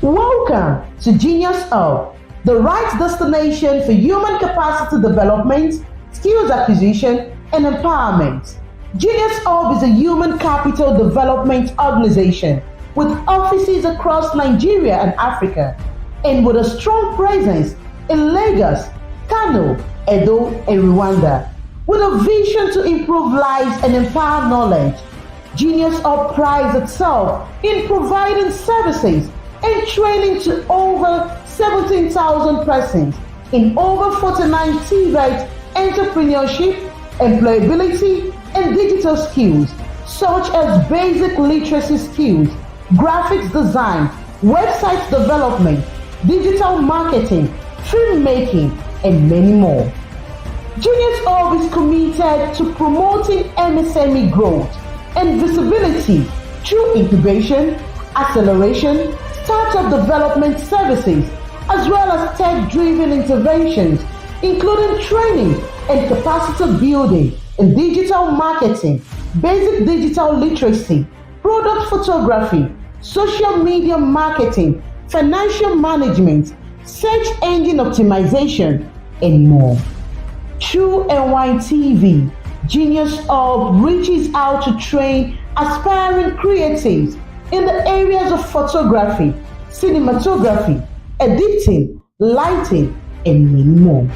Welcome to Genius Hub, the right destination for human capacity development, skills acquisition, and empowerment. Genius Hub is a human capital development organization with offices across Nigeria and Africa, and with a strong presence in Lagos, Kano, Edo, and Rwanda. With a vision to improve lives and empower knowledge, Genius Hub prides itself in providing services and training to over 17,000 persons in over 49 TVET entrepreneurship, employability, and digital skills such as basic literacy skills, graphics design, website development, digital marketing, filmmaking, and many more. Genius Hub is committed to promoting MSME growth and visibility through incubation, acceleration, startup development services, as well as tech-driven interventions, including training and capacity building in digital marketing, basic digital literacy, product photography, social media marketing, financial management, search engine optimization, and more. Through NYTV, Genius Hub reaches out to train aspiring creatives in the areas of photography, cinematography, editing, lighting, and many more.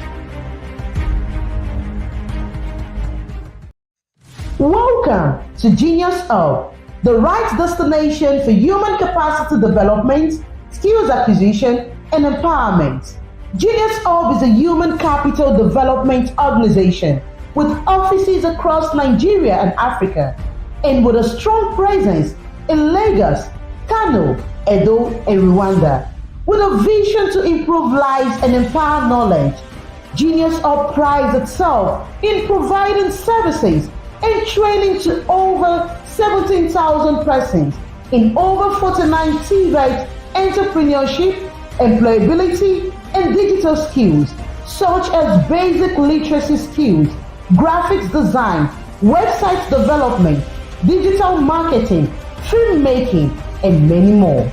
Welcome to Genius Hub, the right destination for human capacity development, skills acquisition, and empowerment. Genius Hub is a human capital development organization with offices across Nigeria and Africa, and with a strong presence in Lagos, Kano, Edo, and Rwanda. With a vision to improve lives and empower knowledge, Genius Hub prides itself in providing services and training to over 17,000 persons in over 49 TVET entrepreneurship, employability, and digital skills such as basic literacy skills, graphics design, website development, digital marketing, filmmaking, and many more.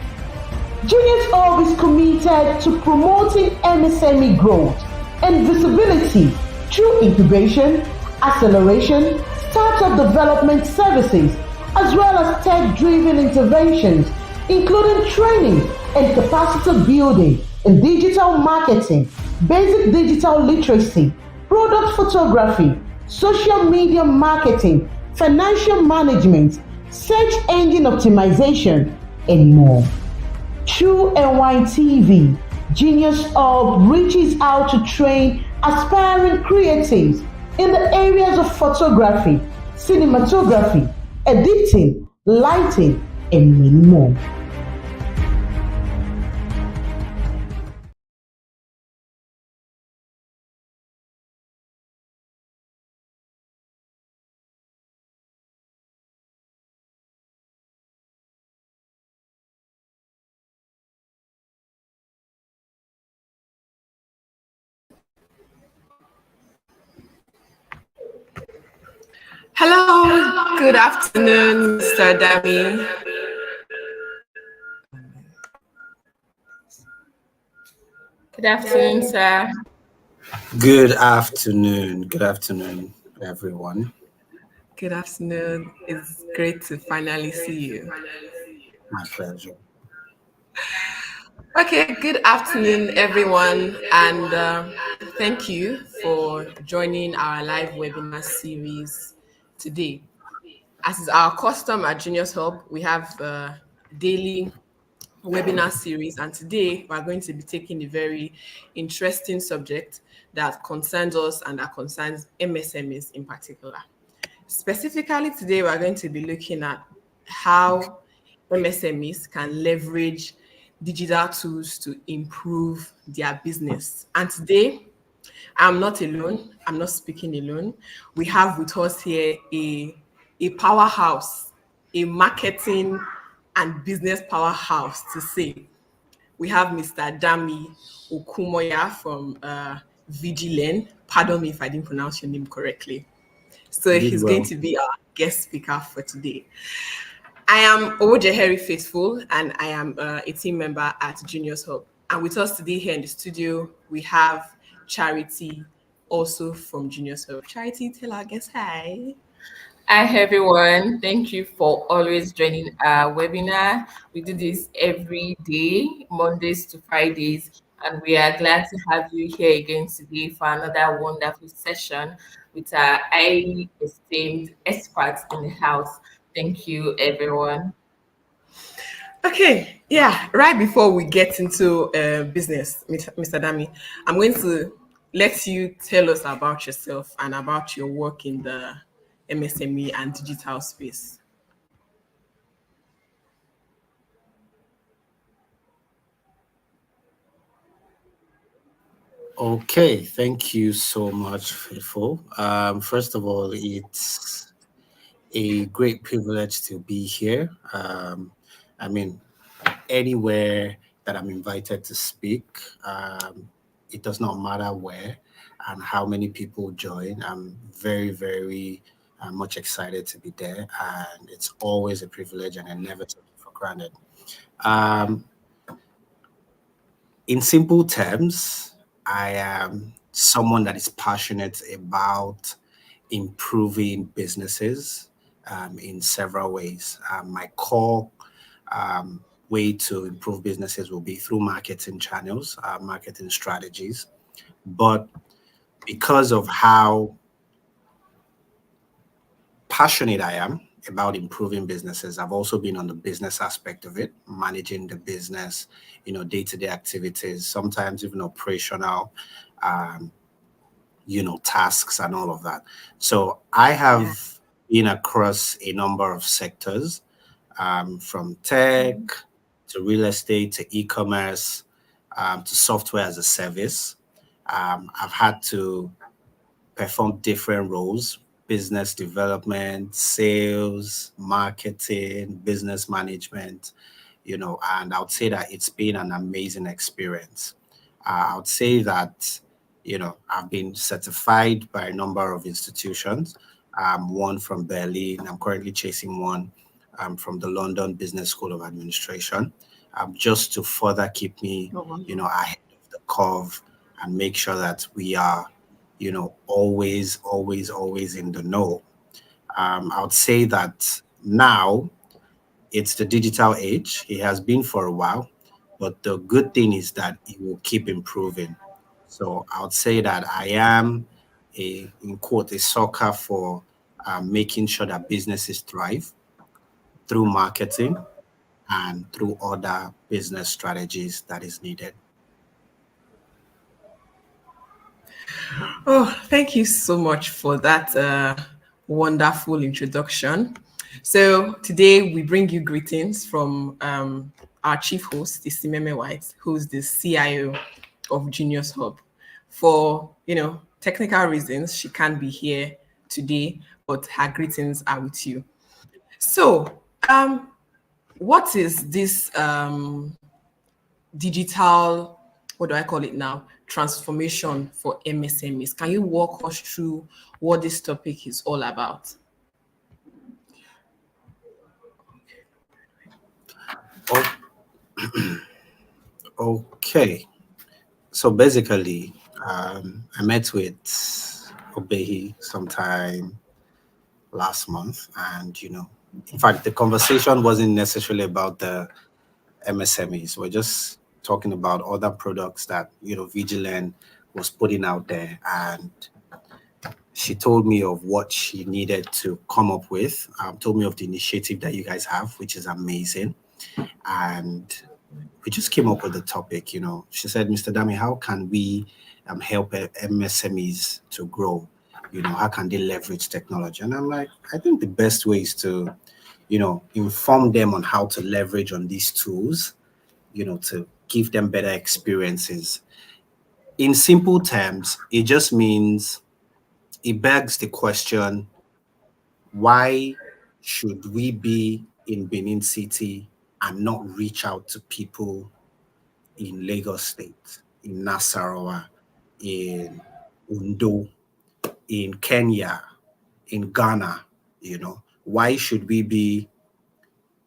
Genius Hub is committed to promoting MSME growth and visibility through incubation, acceleration, startup development services, as well as tech-driven interventions, including training and capacity building in digital marketing, basic digital literacy, product photography, social media marketing, financial management, search engine optimization, and more. Through NYTV, Genius Hub reaches out to train aspiring creatives in the areas of photography, cinematography, editing, lighting, and many more. Hello, good afternoon, Mr. Dami. Good afternoon, sir. Good afternoon. Good afternoon, everyone. Good afternoon. It's great to finally see you. My pleasure. Okay, good afternoon, everyone, and thank you for joining our live webinar series today. As is our custom at Genius Hub, we have a daily webinar series, and today we're going to be taking a very interesting subject that concerns us and that concerns MSMEs in particular. Specifically today, we're going to be looking at how MSMEs can leverage digital tools to improve their business. And today, I'm not alone. I'm not speaking alone. We have with us here a powerhouse, a marketing and business powerhouse to say. We have Mr. Dami Okumoya from Vigilen. Pardon me if I didn't pronounce your name correctly. So he's going to be our guest speaker for today. I am Owojeheri Faithful, and I am a team member at Genius Hub. And with us today here in the studio, we have Charity, also from Genius Hub. Charity, tell our guests hi. Hi everyone, thank you for always joining our webinar. We do this every day, Mondays to Fridays, and we are glad to have you here again today for another wonderful session with our highly esteemed experts in the house. Thank you, everyone. Okay, yeah, right before we get into business, Mr. Dami, I'm going to let you tell us about yourself and about your work in the MSME and digital space. Okay, thank you so much, Faithful. First of all, it's a great privilege to be here. I mean, anywhere that I'm invited to speak, it does not matter where and how many people join. I'm very, very much excited to be there, and it's always a privilege, and I never take it for granted. Um, in simple terms, I am someone that is passionate about improving businesses in several ways. My core way to improve businesses will be through marketing channels, marketing strategies. But because of how passionate I am about improving businesses, I've also been on the business aspect of it, managing the business, day-to-day activities, sometimes even operational, um, tasks and all of that. So I Yeah. have been across a number of sectors, from tech to real estate to e-commerce, to software as a service. I've had to perform different roles: business development, sales, marketing, business management, and I would say that it's been an amazing experience. I would say that, I've been certified by a number of institutions, one from Berlin. I'm currently chasing one from the London Business School of Administration, just to further keep me, Oh, wow. ahead of the curve and make sure that we are, always, always, always in the know. I would say that now it's the digital age. It has been for a while, but the good thing is that it will keep improving. So I would say that I am in quote, a sucker for making sure that businesses thrive through marketing and through other business strategies that is needed. Oh, thank you so much for that wonderful introduction. So today we bring you greetings from our chief host, Isimeme White, who's the CIO of Genius Hub. For technical reasons, she can't be here today, but her greetings are with you. So, what is this digital, what do I call it now, transformation for MSMEs? Can you walk us through what this topic is all about? Oh, okay. So basically, I met with Obehi sometime last month, and in fact, the conversation wasn't necessarily about the MSMEs. We're just talking about other products that Vigilant was putting out there, and she told me of what she needed to come up with. Told me of the initiative that you guys have, which is amazing, and we just came up with the topic. She said, "Mr. Dami, how can we help MSMEs to grow? How can they leverage technology?" And I'm like, I think the best way is to, inform them on how to leverage on these tools, to give them better experiences. In simple terms, it just means it begs the question: why should we be in Benin City and not reach out to people in Lagos State, in Nasarawa, in Undo, in Kenya, in Ghana? Why should we be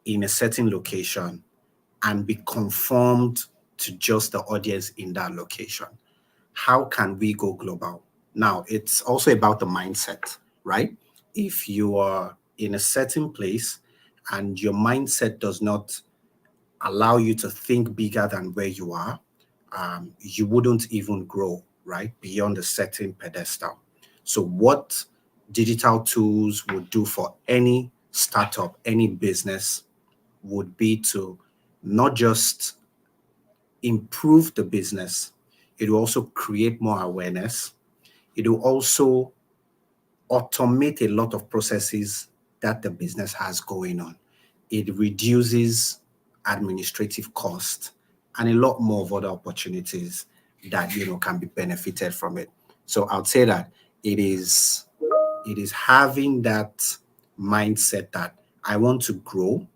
in a certain location and be conformed to just the audience in that location? How can we go global? Now, it's also about the mindset, right? If you are in a certain place and your mindset does not allow you to think bigger than where you are, you wouldn't even grow, right? Beyond a certain pedestal. So, what digital tools would do for any startup, any business, would be to not just improve the business, it will also create more awareness. It will also automate a lot of processes that the business has going on. It reduces administrative cost and a lot more of other opportunities that can be benefited from it. So I'd say that it is having that mindset that I want to grow.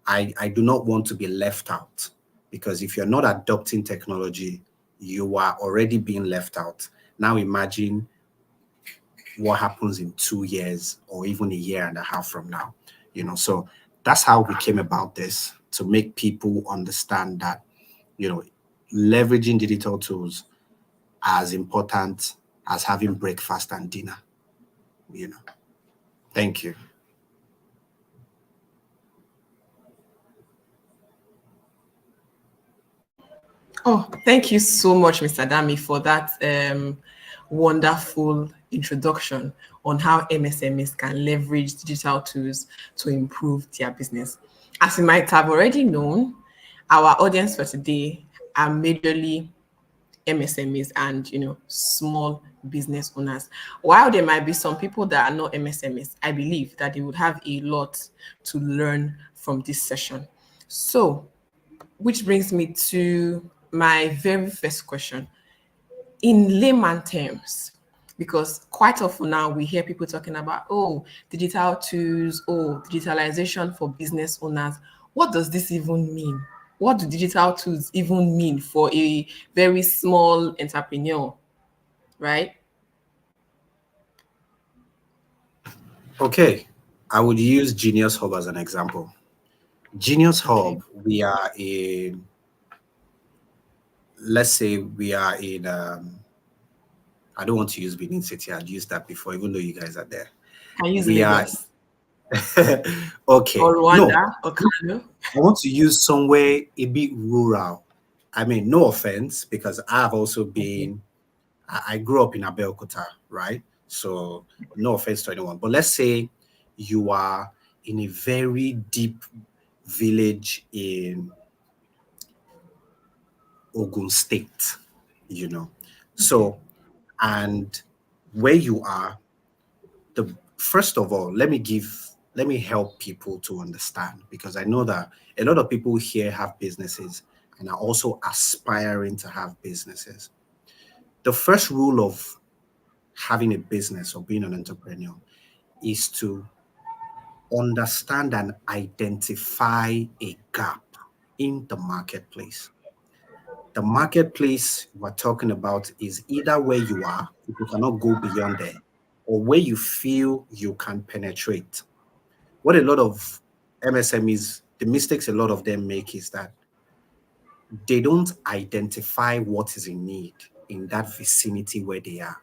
I do not want to be left out, because if you're not adopting technology, you are already being left out. Now imagine what happens in 2 years or even a year and a half from now. So that's how we came about this, to make people understand that you know leveraging digital tools are as important as having breakfast and dinner. you know Thank you. Oh, thank you so much, Mr. Dami, for that wonderful introduction on how MSMEs can leverage digital tools to improve their business. As you might have already known, our audience for today are majorly MSMEs and small business owners. While there might be some people that are not MSMEs, I believe that they would have a lot to learn from this session. So, which brings me to my very first question. In layman terms, because quite often now we hear people talking about, oh, digital tools, oh, digitalization for business owners. What does this even mean? What do digital tools even mean for a very small entrepreneur, right? Okay, I would use Genius Hub as an example. Genius Okay. Hub, we are in, let's say we are in, I don't want to use Benin City. I'd used that before, even though you guys are there. Can use We are, Lagos okay. or No, Rwanda or Kano. I want to use somewhere a bit rural. I mean, no offense, because I've also Okay. been, I grew up in Abeokuta, right? So no offense to anyone, but let's say you are in a very deep village in Ogun State, you know. Okay. So, and where you are, the first of all, let me help people to understand, because I know that a lot of people here have businesses and are also aspiring to have businesses. The first rule of having a business or being an entrepreneur is to understand and identify a gap in the marketplace. The marketplace we're talking about is either where you are, if you cannot go beyond there, or where you feel you can penetrate. What a lot of MSMEs, the mistakes a lot of them make is that they don't identify what is in need in that vicinity where they are.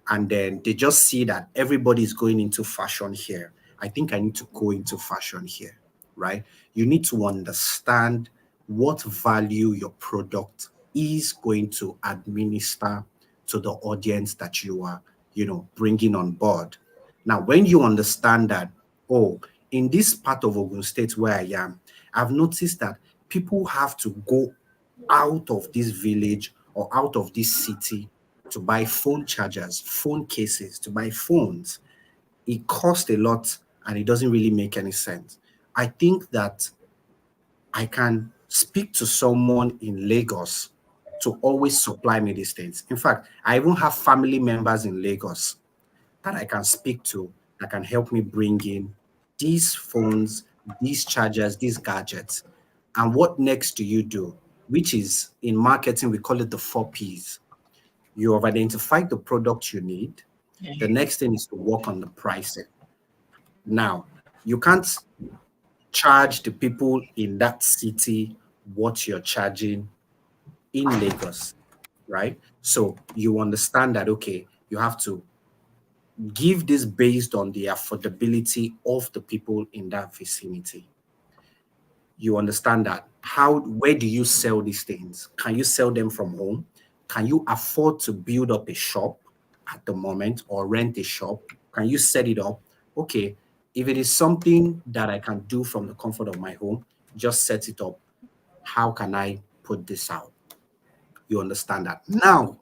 And then they just see that everybody is going into fashion here. I think I need to go into fashion here, right? You need to understand what value your product is going to administer to the audience that you are, bringing on board. Now, when you understand that, oh, in this part of Ogun State where I am, I've noticed that people have to go out of this village or out of this city to buy phone chargers, phone cases, to buy phones. It costs a lot and it doesn't really make any sense. I think that I can speak to someone in Lagos to always supply me these things. In fact, I even have family members in Lagos that I can speak to that can help me bring in these phones, these chargers, these gadgets. And what next do you do? Which is in marketing, we call it the 4 Ps. You have identified the product you need. The Yeah. next thing is to work on the pricing. Now, you can't charge the people in that city what you're charging in Lagos, right? So you understand that, okay, you have to give this based on the affordability of the people in that vicinity. You understand that where do you sell these things? Can you sell them from home? Can you afford to build up a shop at the moment or rent a shop? Can you set it up? Okay, if it is something that I can do from the comfort of my home, just set it up. How can I put this out? You understand that? Now,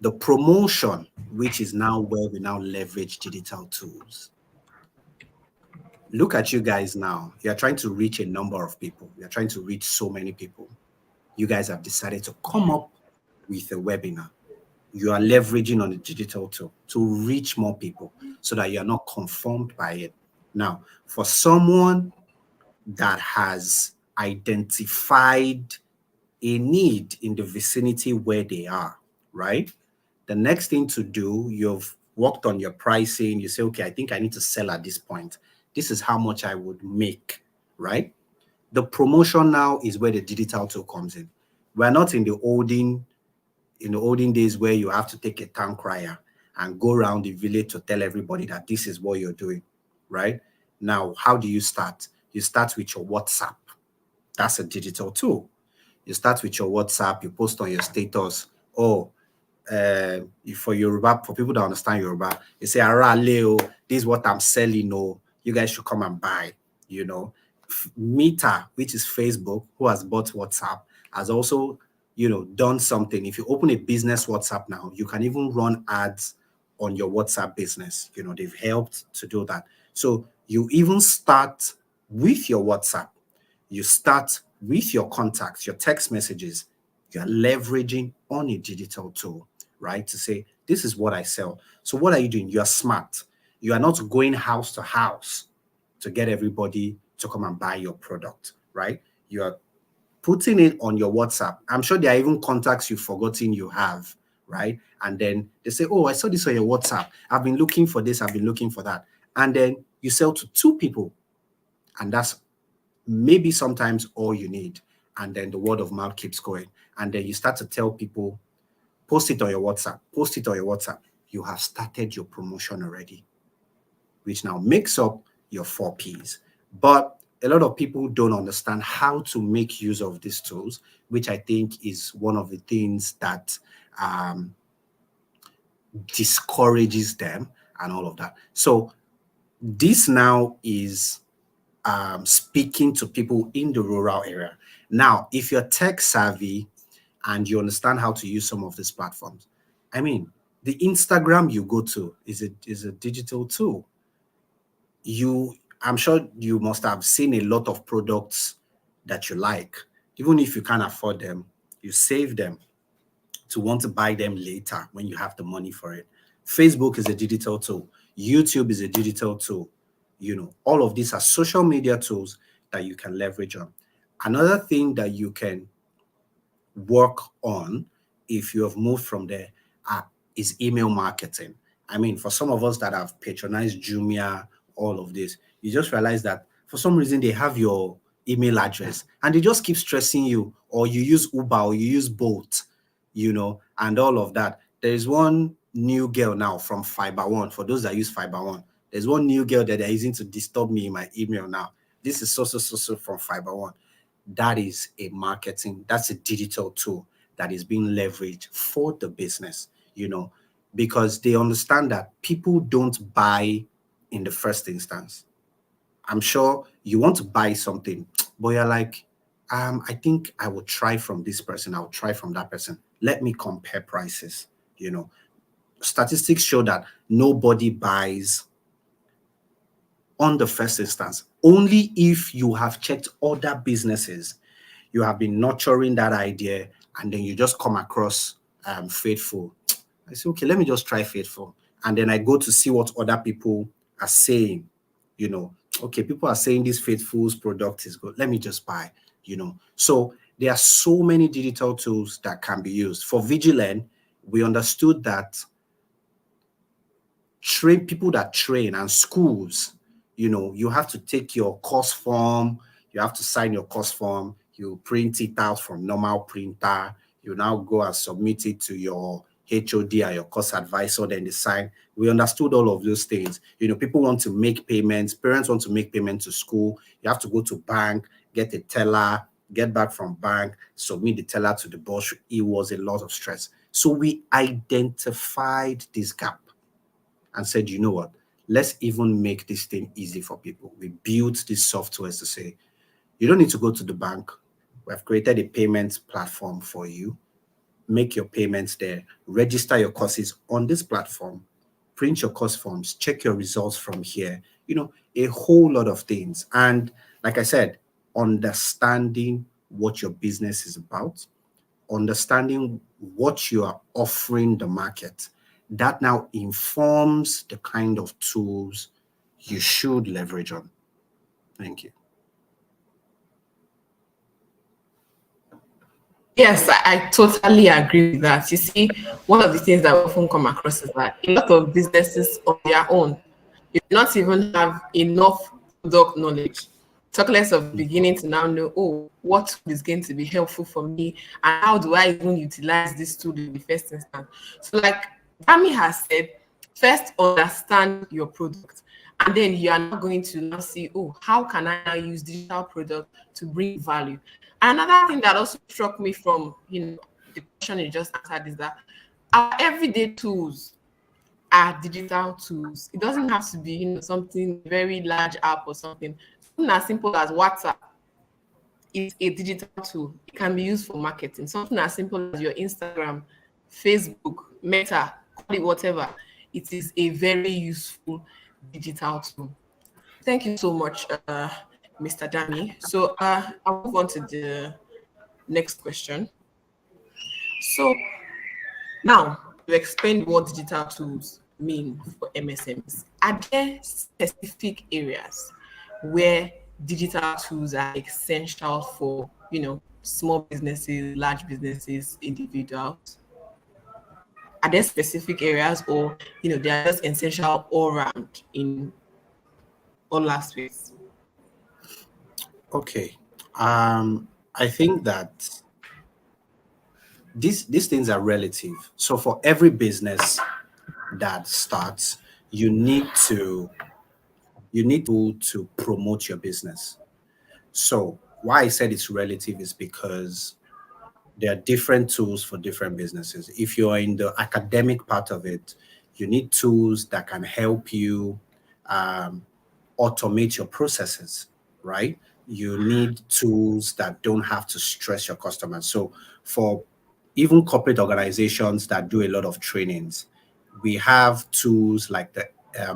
the promotion, which is now where we now leverage digital tools. Look at you guys now. You're trying to reach a number of people. You're trying to reach so many people. You guys have decided to come up with a webinar. You are leveraging on the digital tool to reach more people so that you're not conformed by it. Now, for someone that has identified a need in the vicinity where they are, right? The next thing to do, you've worked on your pricing. You say, okay, I think I need to sell at this point. This is how much I would make, right? The promotion now is where the digital tool comes in. We're not in the olden days where you have to take a town crier and go around the village to tell everybody that this is what you're doing, right? Now, how do you start? You start with your WhatsApp. That's a digital tool. You start with your WhatsApp, you post on your status, oh, for Yoruba, for people that understand Yoruba, you say, Ara Leo, this is what I'm selling, oh, you guys should come and buy, you know. Meta, which is Facebook, who has bought WhatsApp, has also, done something. If you open a business WhatsApp now, you can even run ads on your WhatsApp business. They've helped to do that. So you even start with your WhatsApp. You start with your contacts, your text messages. You're leveraging on a digital tool, right? To say, this is what I sell. So what are you doing? You're smart. You are not going house to house to get everybody to come and buy your product, right? You are putting it on your WhatsApp. I'm sure there are even contacts you've forgotten you have, right? And then they say, oh, I saw this on your WhatsApp. I've been looking for this. I've been looking for that. And then you sell to 2 people. And that's maybe sometimes all you need. And then the word of mouth keeps going. And then you start to tell people, post it on your WhatsApp, post it on your WhatsApp. You have started your promotion already, which now makes up your 4 Ps. But a lot of people don't understand how to make use of these tools, which I think is one of the things that discourages them and all of that. So this now is speaking to people in the rural area. Now, if you're tech savvy and you understand how to use some of these platforms, I mean, the Instagram you go to is a digital tool. I'm sure you must have seen a lot of products that you like. Even if you can't afford them, you save them to want to buy them later when you have the money for it. Facebook is a digital tool. YouTube is a digital tool. All of these are social media tools that you can leverage on. Another thing that you can work on if you have moved from there is email marketing. I mean, for some of us that have patronized Jumia, all of this, you just realize that for some reason they have your email address and they just keep stressing you, or you use Uber or you use Bolt, and all of that. There's one new girl now from Fiber One. For those that use Fiber One, there's one new girl that they're using to disturb me in my email now. This is so from Fiber One. That is that's a digital tool that is being leveraged for the business, because they understand that people don't buy in the first instance. I'm sure you want to buy something, but you're like, I think I will try from this person. I'll try from that person. Let me compare prices. Statistics show that nobody buys on the first instance. Only if you have checked other businesses, you have been nurturing that idea, and then you just come across Faithful. I say, okay, let me just try Faithful. And then I go to see what other people are saying. Okay, people are saying this Faithful's product is good. Let me just buy, So there are so many digital tools that can be used. For Vigilant, we understood that people that train and schools, You have to take your course form, you have to sign your course form, you print it out from normal printer, you now go and submit it to your HOD or your course advisor, then they sign. We understood all of those things. People want to make payments, parents want to make payments to school. You have to go to bank, get a teller, get back from bank, submit the teller to the boss. It was a lot of stress. So we identified this gap and said, you know what? Let's even make this thing easy for people. We built this software to say, you don't need to go to the bank. We have created a payments platform for you. Make your payments there. Register your courses on this platform. Print your course forms. Check your results from here. A whole lot of things. And like I said, understanding what your business is about, understanding what you are offering the market, that now informs the kind of tools you should leverage on. Thank you. Yes, I totally agree with that. You see, one of the things that we often come across is that a lot of businesses on their own, you do not even have enough product knowledge. Talk less of beginning to now know, oh, what tool is going to be helpful for me, and how do I even utilize this tool in the first instance. So, like Dami has said, first understand your product, and then you are not going to now see, oh, how can I now use digital product to bring value. Another thing that also struck me from the question you just answered is that our everyday tools are digital tools. It doesn't have to be something very large app or something. Something as simple as WhatsApp is a digital tool. It can be used for marketing. Something as simple as your Instagram, Facebook, Meta, call it whatever. It is a very useful digital tool. Thank you so much, Mr. Dami. So I'll move on to the next question. So now you explained what digital tools mean for MSMEs. Are there specific areas where digital tools are essential for, small businesses, large businesses, individuals? Are there specific areas, or, they are just essential all around in all aspects? Okay. I think that these things are relative. So for every business that starts, you need to promote your business. So why I said it's relative is because there are different tools for different businesses. If you're in the academic part of it, you need tools that can help you automate your processes, right? You need tools that don't have to stress your customers. So for even corporate organizations that do a lot of trainings, we have tools like the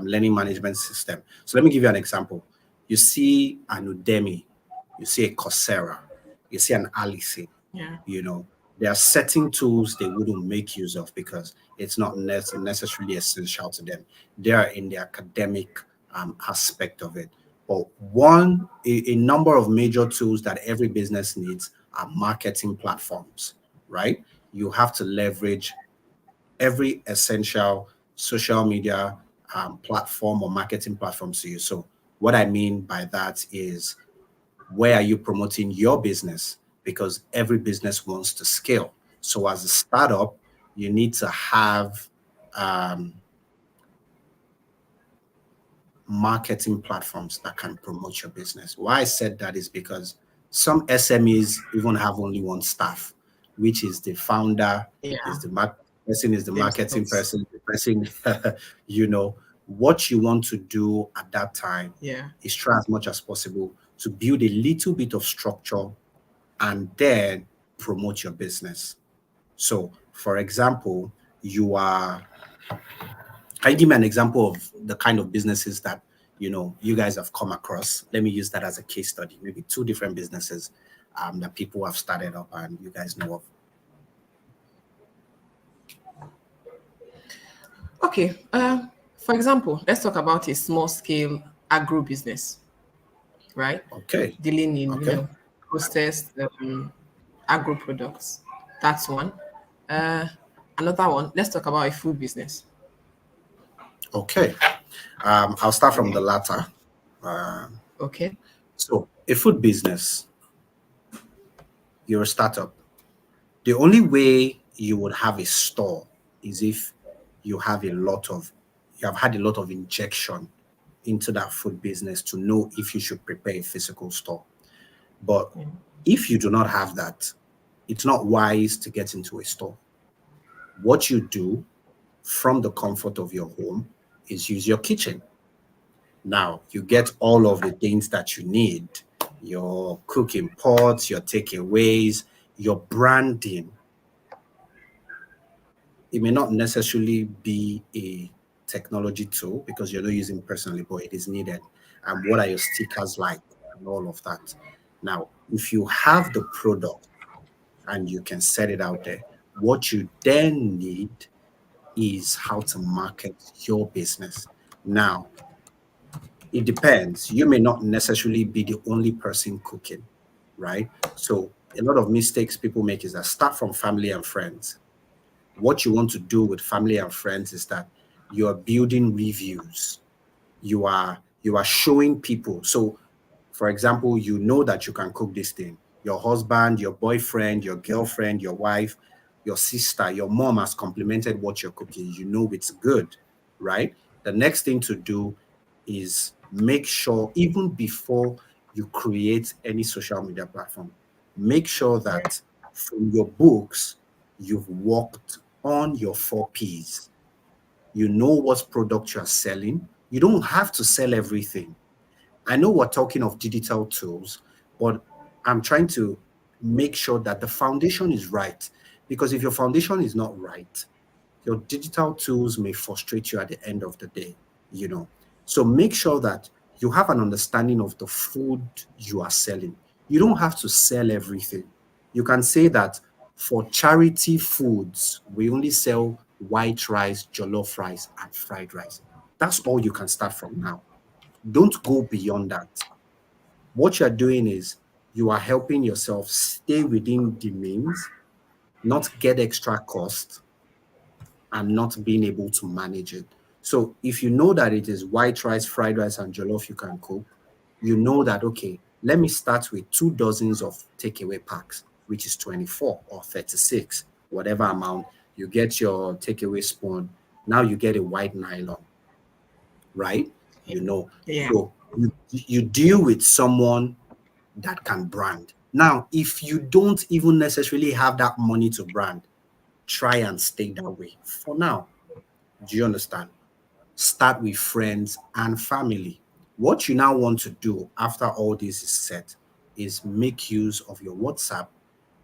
learning management system. So let me give you an example. You see an Udemy, you see a Coursera, you see an Alice. Yeah. There are certain tools they wouldn't make use of because it's not necessarily essential to them. They are in the academic aspect of it. But a number of major tools that every business needs are marketing platforms, right? You have to leverage every essential social media platform or marketing platform to you. So what I mean by that is, where are you promoting your business? Because every business wants to scale. So as a startup, you need to have marketing platforms that can promote your business. Why I said that is because some SMEs even have only one staff, which is the founder, is the person, is the marketing person, the person, what you want to do at that time is try as much as possible to build a little bit of structure and then promote your business. So, for example, can you give me an example of the kind of businesses that you guys have come across? Let me use that as a case study. Maybe two different businesses that people have started up and you guys know of. Okay. For example, let's talk about a small scale agro business, right? Okay. Dealing in Okay. processed agro products. That's one. Another one. Let's talk about a food business. Okay. I'll start from the latter. Okay. So, a food business, you're a startup. The only way you would have a store is if you have a lot of, you have had a lot of injection into that food business to know if you should prepare a physical store. But if you do not have that, it's not wise to get into a store. What you do from the comfort of your home is use your kitchen. Now, you get all of the things that you need, your cooking pots, your takeaways, your branding. It may not necessarily be a technology tool because you're not using it personally, but it is needed. And what are your stickers like and all of that? Now, if you have the product and you can set it out there, what you then need is how to market your business. Now, it depends. You may not necessarily be the only person cooking, right? So, a lot of mistakes people make is that start from family and friends. What you want to do with family and friends is that you are building reviews. You are showing people. So, for example, you know that you can cook this thing. Your husband, your boyfriend, your girlfriend, your wife, your sister, your mom has complimented what you're cooking. You know it's good, right? The next thing to do is make sure, even before you create any social media platform, make sure that from your books, you've worked on your 4 Ps. You know what product you're selling. You don't have to sell everything. I know we're talking of digital tools, but I'm trying to make sure that the foundation is right. Because if your foundation is not right, your digital tools may frustrate you at the end of the day, you know. So make sure that you have an understanding of the food you are selling. You don't have to sell everything. You can say that for charity foods, we only sell white rice, jollof rice, and fried rice. That's all you can start from now. Don't go beyond that. What you're doing is you are helping yourself stay within the means, not get extra cost, and not being able to manage it. So if you know that it is white rice, fried rice, and jollof you can cook, you know that, okay, let me start with 2 dozens of takeaway packs, which is 24 or 36, whatever amount. You get your takeaway spoon. Now you get a white nylon, right? You know. Yeah. So you deal with someone that can brand. Now, if you don't even necessarily have that money to brand, try and stay that way for now. Do you understand? Start with friends and family. What you now want to do after all this is set is make use of your WhatsApp,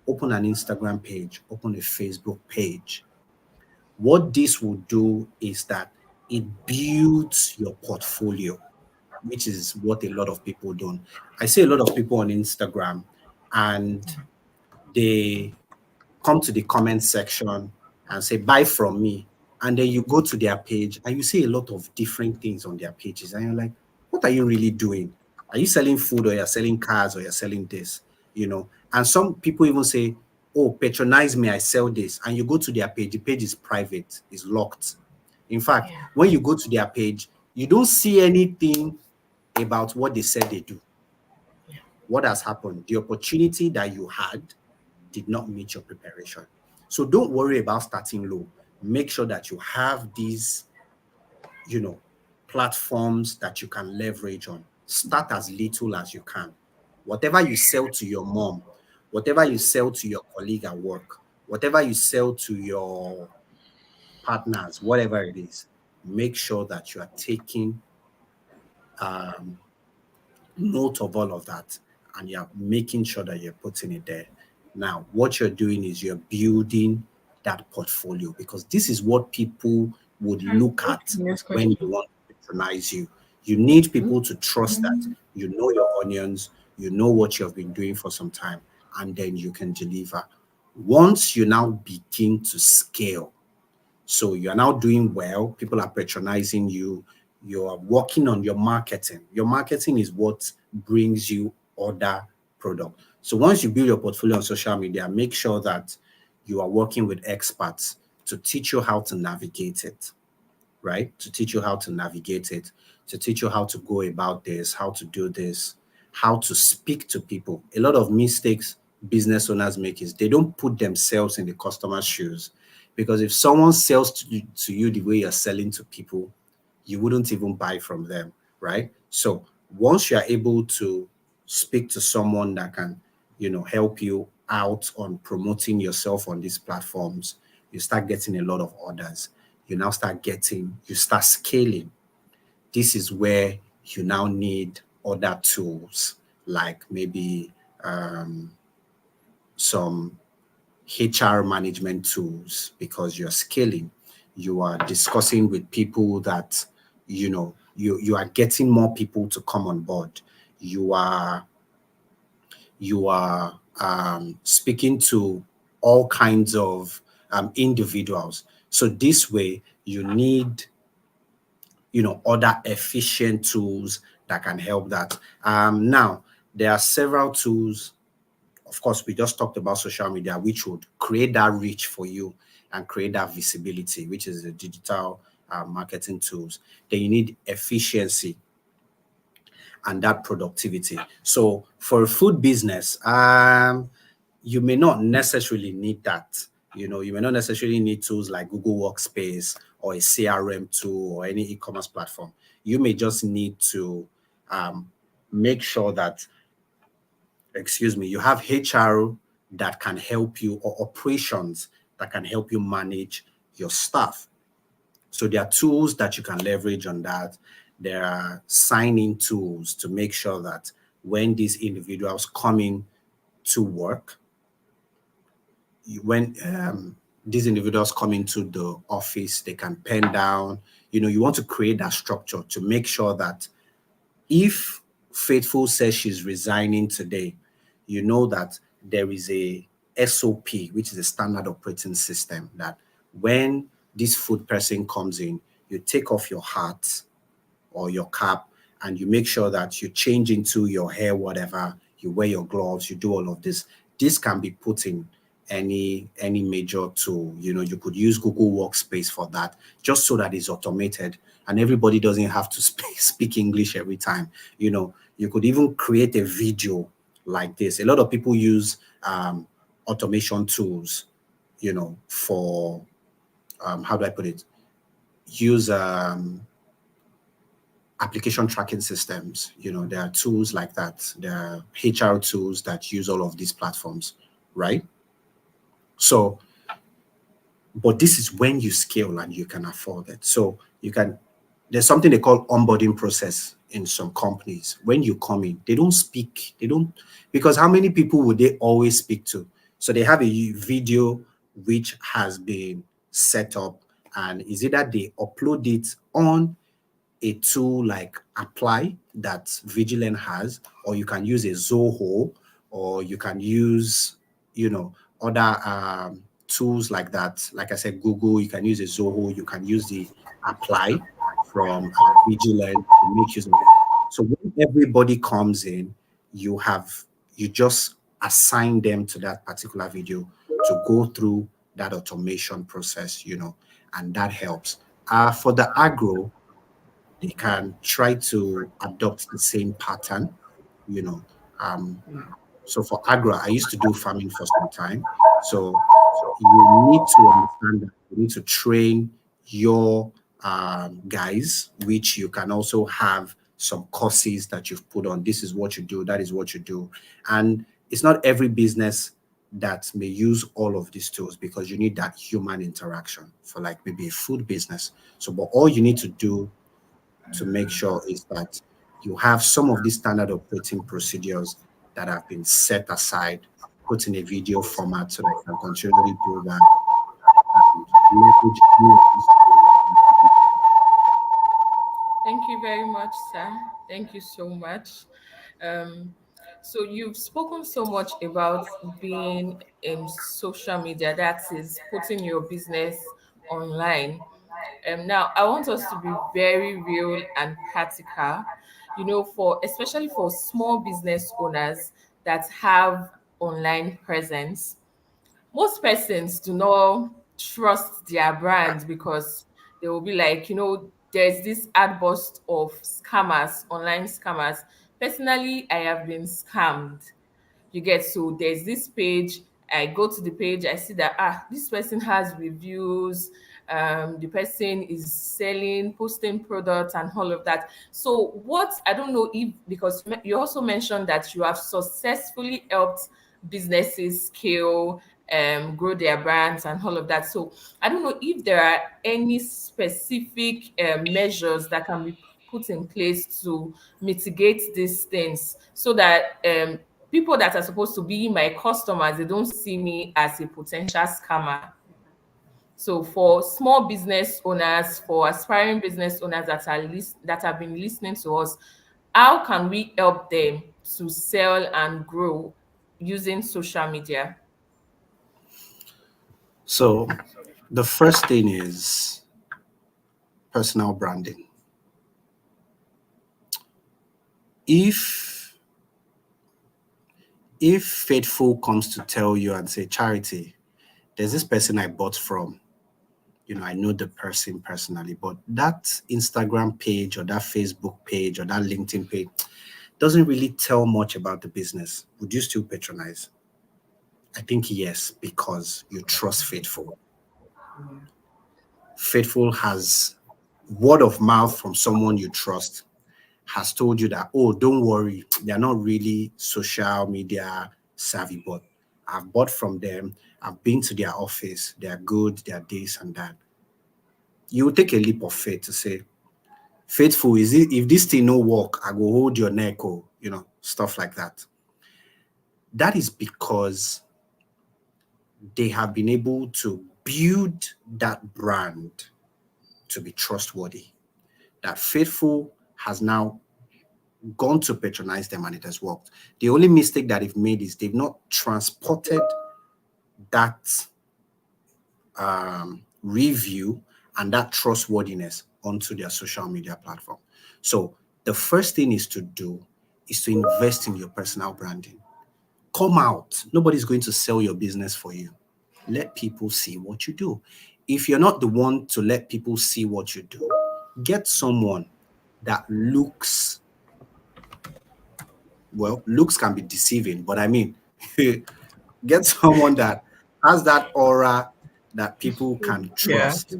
open an Instagram page, open a Facebook page. What this will do is that it builds your portfolio, which is what a lot of people don't. I see a lot of people on Instagram and they come to the comment section and say, buy from me. And then you go to their page and you see a lot of different things on their pages. And you're like, what are you really doing? Are you selling food or you're selling cars or you're selling this? You know, and some people even say, oh, patronize me, I sell this. And you go to their page, the page is private, is locked. In fact, Yeah. when you go to their page, you don't see anything about what they said they do. What has happened? The opportunity that you had did not meet your preparation. So don't worry about starting low. Make sure that you have these, you know, platforms that you can leverage on. Start as little as you can. Whatever you sell to your mom, whatever you sell to your colleague at work, whatever you sell to your partners, whatever it is, make sure that you are taking um, note of all of that and you're making sure that you're putting it there. Now, what you're doing is you're building that portfolio because this is what people would look at Next when they question. want to patronize you. You need people to trust that you know your onions, you know what you have been doing for some time, and then you can deliver. Once you now begin to scale, so you're now doing well. People are patronizing you. You're working on your marketing. Your marketing is what brings you other product. So once you build your portfolio on social media, make sure that you are working with experts to teach you how to navigate it, right? To teach you how to navigate it. to teach you how to go about this, how to do this, how to speak to people. A lot of mistakes business owners make is they don't put themselves in the customer's shoes, because if someone sells to you the way you're selling to people, you wouldn't even buy from them, right? So once you're able to speak to someone that can, help you out on promoting yourself on these platforms, you start getting a lot of orders. You start scaling. This is where you now need other tools, like maybe some HR management tools, because you're scaling. You are discussing with people that, you are getting more people to come on board. You are speaking to all kinds of individuals. So this way you need, other efficient tools that can help that. Now, there are several tools. Of course, we just talked about social media, which would create that reach for you and create that visibility, which is the digital marketing tools. Then you need efficiency and that productivity. So for a food business, you may not necessarily need that. You may not necessarily need tools like Google Workspace or a CRM tool or any e-commerce platform. You may just need to make sure that, you have HR that can help you, or operations that can help you manage your staff. So there are tools that you can leverage on that. There are sign-in tools to make sure that when these individuals come in to work, when these individuals come into the office, they can pen down. You want to create that structure to make sure that if Faithful says she's resigning today, you know that there is a SOP, which is a standard operating system, that when this food person comes in, you take off your hat or your cap and you make sure that you change into your hair, whatever, you wear your gloves, you do all of this. This can be put in any major tool. You could use Google Workspace for that, just so that it's automated and everybody doesn't have to speak English every time. You could even create a video like this. A lot of people use automation tools, for how do I put it? Use application tracking systems. There are tools like that. There are HR tools that use all of these platforms, right? So, but this is when you scale and you can afford it. So there's something they call onboarding process in some companies. When you come in, because how many people would they always speak to? So they have a video which has been set up, and is it that they upload it on a tool like Apply that Vigilant has, or you can use a Zoho, or you can use, other tools like that. Like I said, Google, you can use a Zoho, you can use the Apply from Vigilant to make use of it. So when everybody comes in, you just assign them to that particular video to go through that automation process, and that helps. For the agro, they can try to adopt the same pattern, you know. Um, so for agro, I used to do farming for some time. So you need to understand that you need to train your guys, which you can also have some courses that you've put on. This is what you do, that is what you do. And it's not every business that may use all of these tools, because you need that human interaction for like maybe a food business. So, but all you need to do to make sure is that you have some of these standard operating procedures that have been set aside, put in a video format so that you can continually do that and leverage any of these tools. Thank you very much, sir. Thank you so much. Um, so you've spoken so much about being in social media, that is putting your business online. Now I want us to be very real and practical. For especially for small business owners that have online presence, most persons do not trust their brand because they will be like, there's this ad burst of scammers, online scammers. Personally, I have been scammed. You get, so there's this page. I go to the page, I see that this person has reviews, the person is selling, posting products and all of that. So what, I don't know if, because you also mentioned that you have successfully helped businesses scale, grow their brands and all of that. So I don't know if there are any specific measures that can be put in place to mitigate these things, so that people that are supposed to be my customers, they don't see me as a potential scammer. So for small business owners, for aspiring business owners that that have been listening to us, how can we help them to sell and grow using social media? So the first thing is personal branding. If Faithful comes to tell you and say, Charity, there's this person I bought from, I know the person personally, but that Instagram page or that Facebook page or that LinkedIn page doesn't really tell much about the business. Would you still patronize? I think yes, because you trust Faithful. Faithful has word of mouth from someone you trust has told you that, oh, don't worry, they're not really social media savvy, but I've bought from them. I've been to their office. They're good. They're this and that. You will take a leap of faith to say, Faithful, is it, if this thing no work, I will hold your neck, or stuff like that. That is because they have been able to build that brand to be trustworthy. That Faithful has now gone to patronize them and it has worked. The only mistake that they've made is they've not transported that review and that trustworthiness onto their social media platform. So the first thing is to do is to invest in your personal branding. Come out. Nobody's going to sell your business for you. Let people see what you do. If you're not the one to let people see what you do, get someone that looks can be deceiving, but I mean, get someone that has that aura that people can Yeah. trust,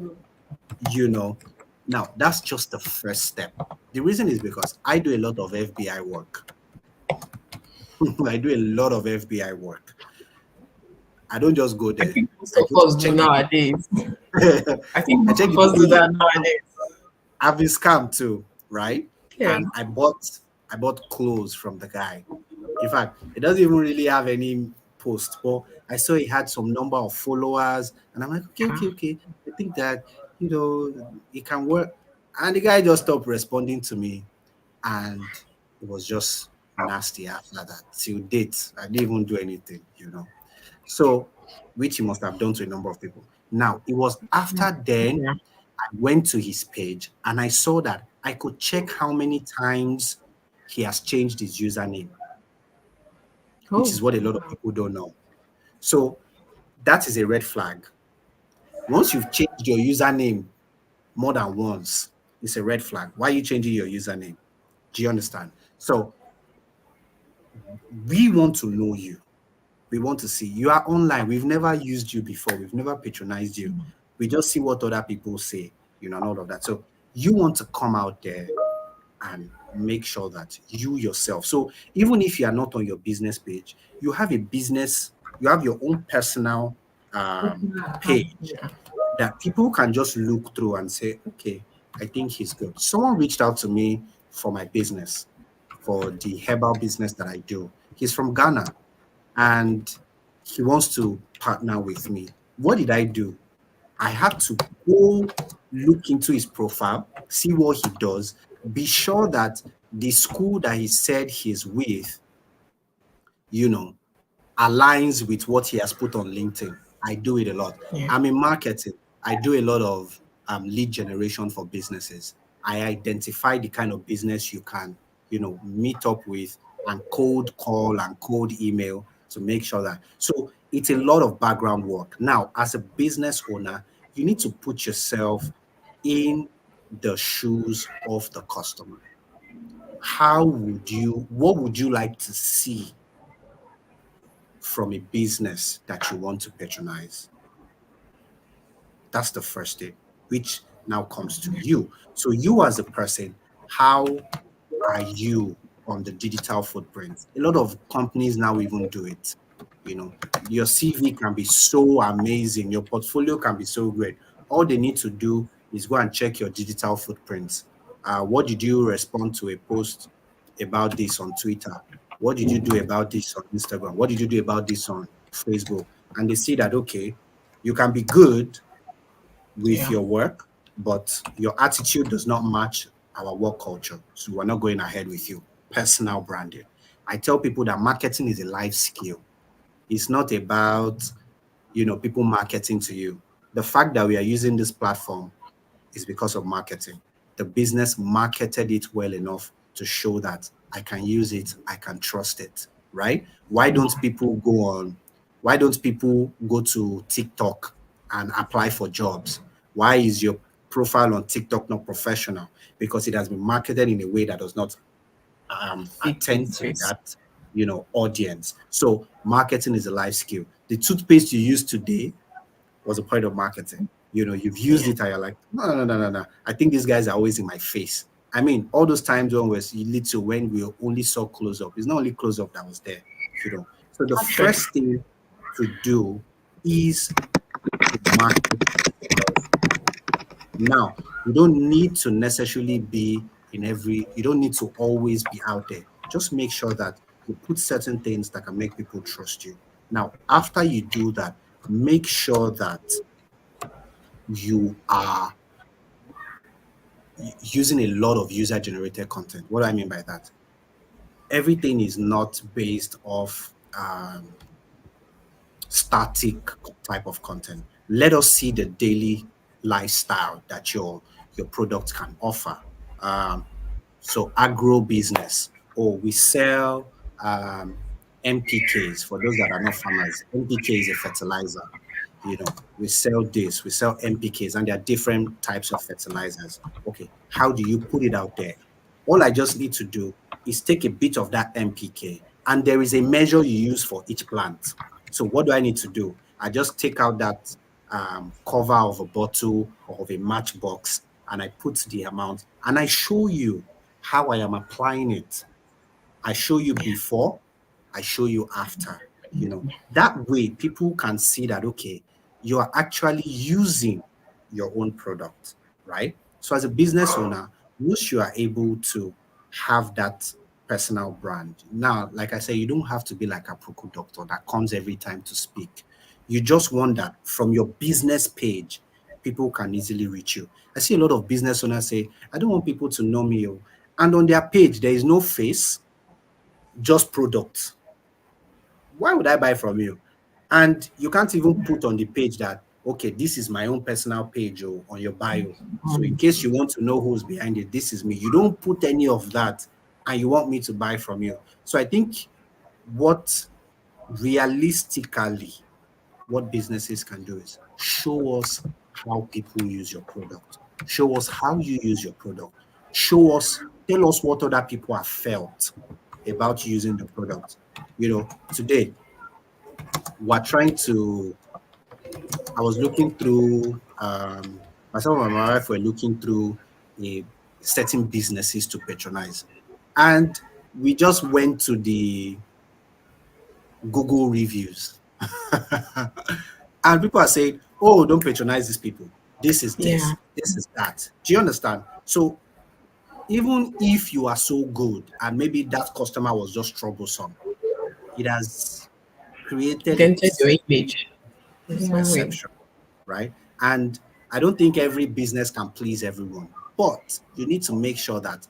Now, that's just the first step. The reason is because I do a lot of FBI work. I do a lot of FBI work. I don't just go I there. think most I of just us do check the nowadays. people. I think I most check of the us people. do that nowadays. I've been scammed too, right? Yeah. And I bought clothes from the guy. In fact, it doesn't even really have any post, but I saw he had some number of followers, and I'm like, okay, okay, okay. I think that it can work. And the guy just stopped responding to me, and it was just nasty after that. Till date, I didn't even do anything. So, which he must have done to a number of people. Now, it was after then Yeah. I went to his page and I saw that I could check how many times he has changed his username, which Oh. is what a lot of people don't know. So that is a red flag. Once you've changed your username more than once, it's a red flag. Why are you changing your username? Do you understand? So we want to know you. We want to see you are online. We've never used you before. We've never patronized you. We just see what other people say, and all of that. So you want to come out there and make sure that you yourself. So even if you are not on your business page, you have you have your own personal page Yeah. that people can just look through and say, okay, I think he's good. Someone reached out to me for my business, for the herbal business that I do. He's from Ghana and he wants to partner with me. What did I do? I had to go look into his profile, see what he does, be sure that the school that he said he's with, you know, aligns with what he has put on LinkedIn. I do it a lot. Yeah. I'm in marketing. I do a lot of lead generation for businesses. I identify the kind of business you can, meet up with and cold call and cold email to make sure that. So it's a lot of background work. Now, as a business owner, you need to put yourself in the shoes of the customer. What would you like to see from a business that you want to patronize? That's the first thing, which now comes to you. So you as a person, how are you on the digital footprint? A lot of companies now even do it. You know, your CV can be so amazing, your portfolio can be so great. All they need to do is go and check your digital footprints. What did you respond to a post about this on Twitter? What did you do about this on Instagram? What did you do about this on Facebook? And they see that, okay, you can be good with Yeah. your work, but your attitude does not match our work culture. So we're not going ahead with you. Personal branding. I tell people that marketing is a life skill. It's not about, people marketing to you. The fact that we are using this platform is because of marketing. The business marketed it well enough to show that I can use it, I can trust it, right? Why don't people go to TikTok and apply for jobs? Why is your profile on TikTok not professional? Because it has been marketed in a way that does not Fit your attend to face. that, audience. So marketing is a life skill. The toothpaste you use today was a point of marketing. You've used Yeah. it and you're like, no, no, no, no, no. I think these guys are always in my face. I mean, all those times when when we only saw close up, it's not only close up that was there. So the Actually. first thing to do is to market yourself. Now, you don't need to necessarily be you don't need to always be out there. Just make sure that you put certain things that can make people trust you. Now, after you do that, make sure that you are using a lot of user generated content. What do I mean by that? Everything is not based off static type of content. Let us see the daily lifestyle that your product can offer. Um, so agro business, or we sell NPKs for those that are not farmers. NPK is a fertilizer. We sell this, we sell NPKs, and there are different types of fertilizers. Okay, how do you put it out there? All I just need to do is take a bit of that NPK, and there is a measure you use for each plant. So what do I need to do? I just take out that cover of a bottle or of a matchbox, and I put the amount, and I show you how I am applying it. I show you before, I show you after. That way people can see that, okay, you are actually using your own product, right? So as a business owner, once you are able to have that personal brand, now, like I said, you don't have to be like a Proco doctor that comes every time to speak. You just want that from your business page, people can easily reach you. I see a lot of business owners say, I don't want people to know me. And on their page, there is no face, just products. Why would I buy from you? And you can't even put on the page that, okay, this is my own personal page or on your bio. So in case you want to know who's behind it, this is me. You don't put any of that and you want me to buy from you. So I think what realistically, what businesses can do is show us how people use your product. Show us how you use your product. Tell us what other people have felt about using the product. Today we're trying to, I was looking through, myself and my wife were looking through a certain businesses to patronize. And we just went to the Google reviews. And people are saying, oh, don't patronize these people. This is Yeah. this is that. Do you understand? So even if you are so good and maybe that customer was just troublesome, it has created a Dented your image. There's no way. perception, right? And I don't think every business can please everyone, but you need to make sure that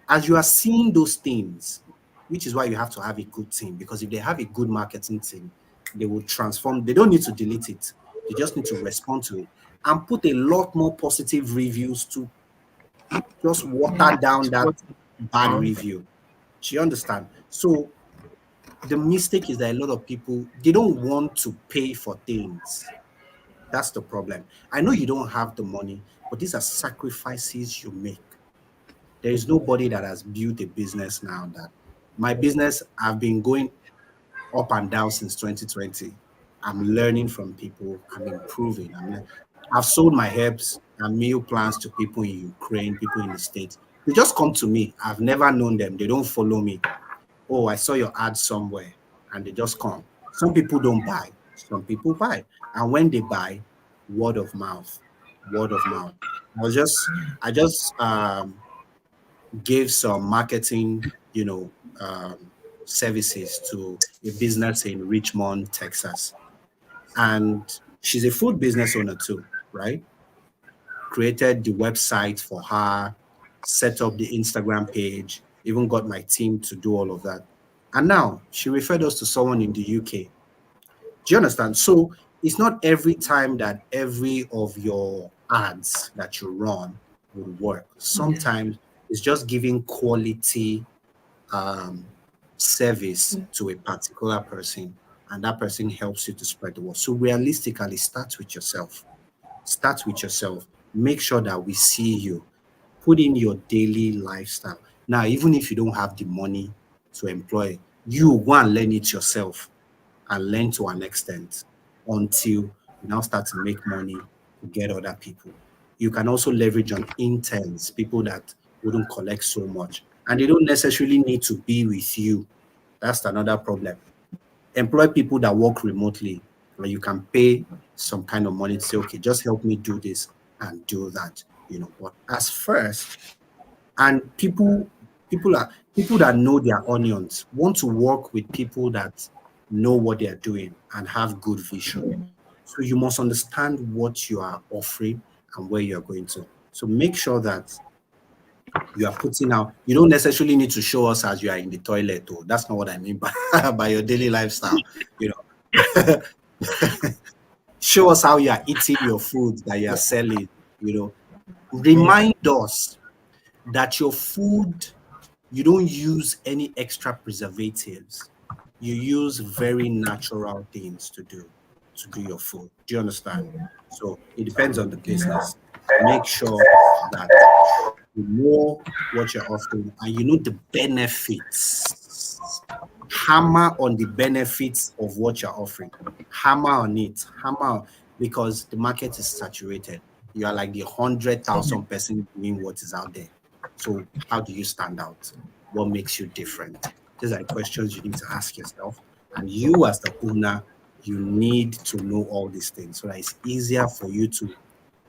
as you are seeing those things, which is why you have to have a good team, because if they have a good marketing team, they will transform. They don't need to delete it. They just need to respond to it and put a lot more positive reviews to just water down that What bad found. review. Do you understand? So the mistake is that a lot of people, they don't want to pay for things. That's the problem. I know you don't have the money. but these are sacrifices you make. There is nobody that has built a business now that my business, I've been going up and down since 2020. I'm learning from people. I'm improving. I've sold my herbs and meal plans to people in Ukraine, people in the States. They just come to me. I've never known them. They don't follow me. Oh, I saw your ad somewhere, and they just come. Some people don't buy. Some people buy. And when they buy, word of mouth, word of mouth. I just gave some marketing, services to a business in Richmond, Texas. And she's a food business owner too, right? Created the website for her, set up the Instagram page, even got my team to do all of that. And now she referred us to someone in the UK. Do you understand? So it's not every time that every of your ads that you run will work. Sometimes it's just giving quality um, service to a particular person, and that person helps you to spread the word. So realistically, start with yourself. Start with yourself. Make sure that we see you. Put in your daily lifestyle. Now, even if you don't have the money to employ, you go and learn it yourself and learn to an extent until you now start to make money to get other people. You can also leverage on interns, people that wouldn't collect so much, and they don't necessarily need to be with you. That's another problem. Employ people that work remotely where you can pay some kind of money to say, okay, just help me do this and do that, But as first, and people that know their onions want to work with people that know what they are doing and have good vision. So you must understand what you are offering and where you're going to. So make sure that you are putting out, you don't necessarily need to show us as you are in the toilet. Oh, that's not what I mean by, by your daily lifestyle. Show us how you are eating your food that you are selling. Remind us that your food, you don't use any extra preservatives. You use very natural things to do your food. Do you understand? So it depends on the business. Make sure that you know what you're offering and you know the benefits. Hammer on the benefits of what you're offering. Hammer on it. Because the market is saturated. You are like the 100,000 person doing what is out there. So how do you stand out? What makes you different? These are questions you need to ask yourself. And you as the owner, you need to know all these things so that it's easier for you to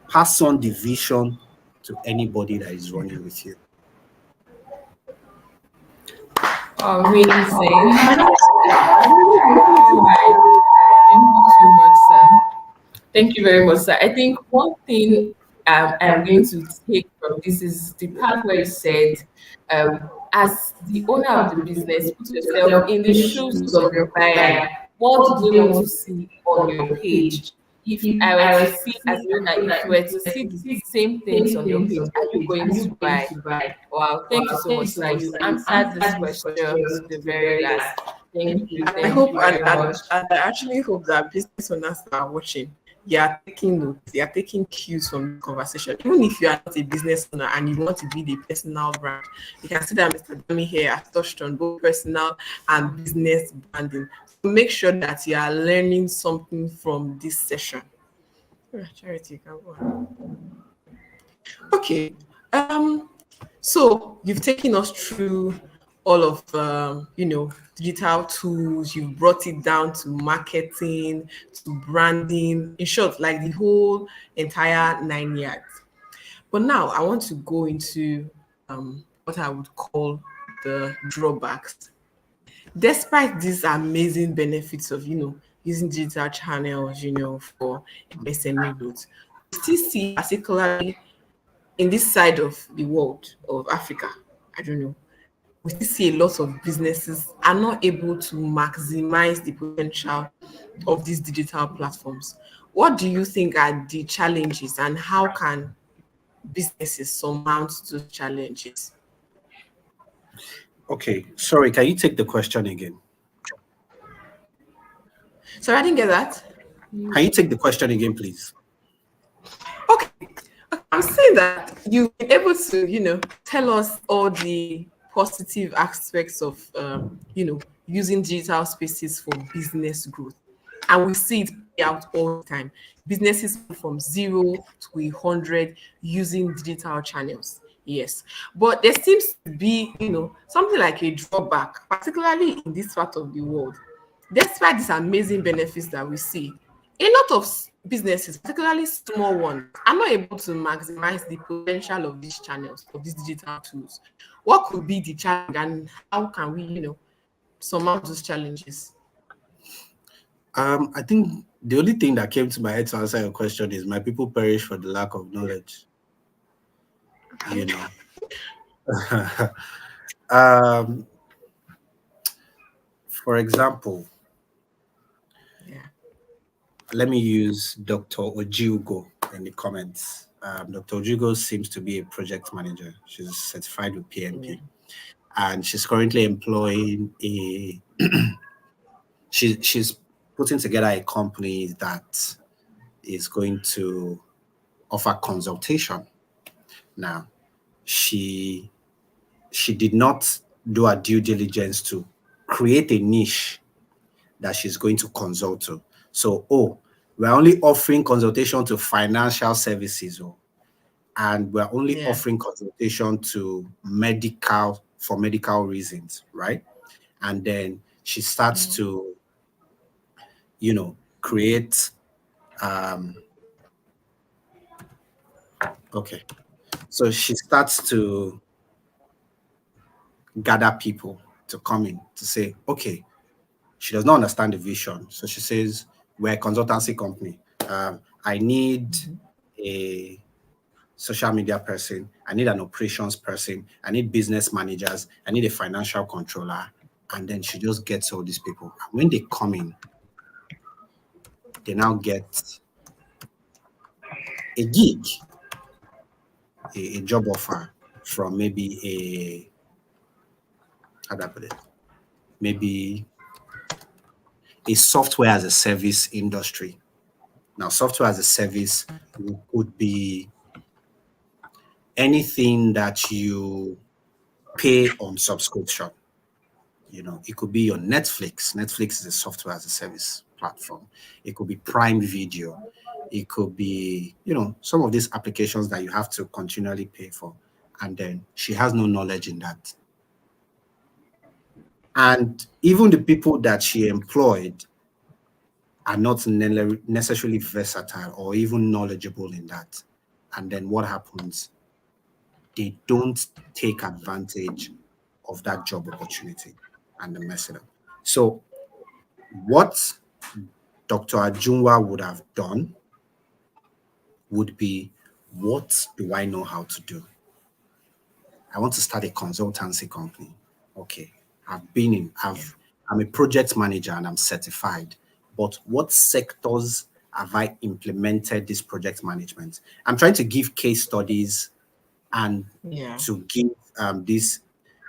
pass on the vision to anybody that is running with you. Amazing. Oh my. Thank you so much, sir. Thank you very much, sir. I think one thing I'm going to take from this is the part where you said, as the owner of the business, put yourself in the shoes of your buyer. What do they want to see on your page? If I were to see as the owner, if you were to see the same things on your page, are you going to buy? Wow, thank you so much, sir. You answered this question to the very last. Thank you. I Thank hope you very and much. I actually hope that business owners that are watching, you are taking notes, you are taking cues from the conversation. Even if you are not a business owner and you want to build a personal brand, you can see that Mr. Dami here has touched on both personal and business branding. So make sure that you are learning something from this session. Charity, you can go on. Okay. So you've taken us through all of digital tools. You've brought it down to marketing, to branding. In short, like the whole entire 9 yards. But now I want to go into what I would call the drawbacks. Despite these amazing benefits of using digital channels, for MSME growth, we still see, particularly in this side of the world of Africa, I don't know, we still see a lot of businesses are not able to maximize the potential of these digital platforms. What do you think are the challenges and how can businesses surmount those challenges? Okay, sorry, can you take the question again? So I didn't get that. Can you take the question again, please? Okay. I'm I'm saying that you've been able to, tell us all the positive aspects of, using digital spaces for business growth. And we see it play out all the time. Businesses go from 0 to 100 using digital channels. Yes. But there seems to be, something like a drawback, particularly in this part of the world. Despite these amazing benefits that we see, a lot of businesses, particularly small ones, are not able to maximize the potential of these channels, of these digital tools. What could be the challenge, and how can we, surmount those challenges? I think the only thing that came to my head to answer your question is my people perish for the lack of knowledge. You know, um, for example, Yeah. let me use Dr. Ojiugo in the comments. Dr. Ojiugo seems to be a project manager. She's certified with Yeah. PMP, and she's currently employing a. She's putting together a company that is going to offer consultation. Now, she she did not do her due diligence to create a niche that she's going to consult to. So, oh, we're only offering consultation to financial services, oh, and we're only Yeah. offering consultation to medical for medical reasons, right? And then she starts to, create. Um, okay, so she starts to gather people to come in to say, okay, she does not understand the vision. So she says, we're a consultancy company. I need a social media person. I need an operations person. I need business managers. I need a financial controller. And then she just gets all these people. And when they come in, they now get a gig, a job offer from maybe how do I put it? Maybe a software as a service industry. Now, software as a service would be anything that you pay on subscription. It could be your Netflix. Netflix is a software as a service platform. It could be Prime Video. It could be, some of these applications that you have to continually pay for. And then she has no knowledge in that. And even the people that she employed are not necessarily versatile or even knowledgeable in that. And then what happens? They don't take advantage of that job opportunity and they mess it up. So, what Dr. Ajunwa would have done would be, what do I know how to do? I want to start a consultancy company. Okay, I'm a project manager and I'm certified. But what sectors have I implemented this project management? I'm trying to give case studies and Yeah. to give these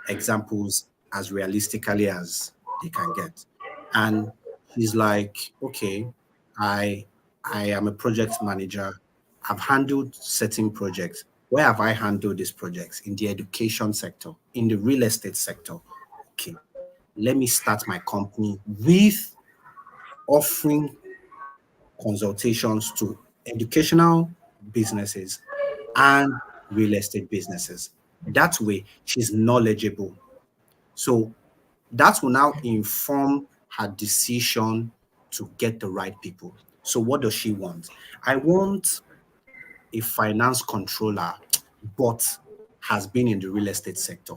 examples as realistically as they can get. And he's like, okay, I I am a project manager. I've handled certain projects. Where have I handled these projects? In the education sector, in the real estate sector. Okay, let me start my company with offering consultations to educational businesses and real estate businesses. That way, she's knowledgeable. So that will now inform her decision to get the right people. So, what does she want? I want a finance controller, but has been in the real estate sector.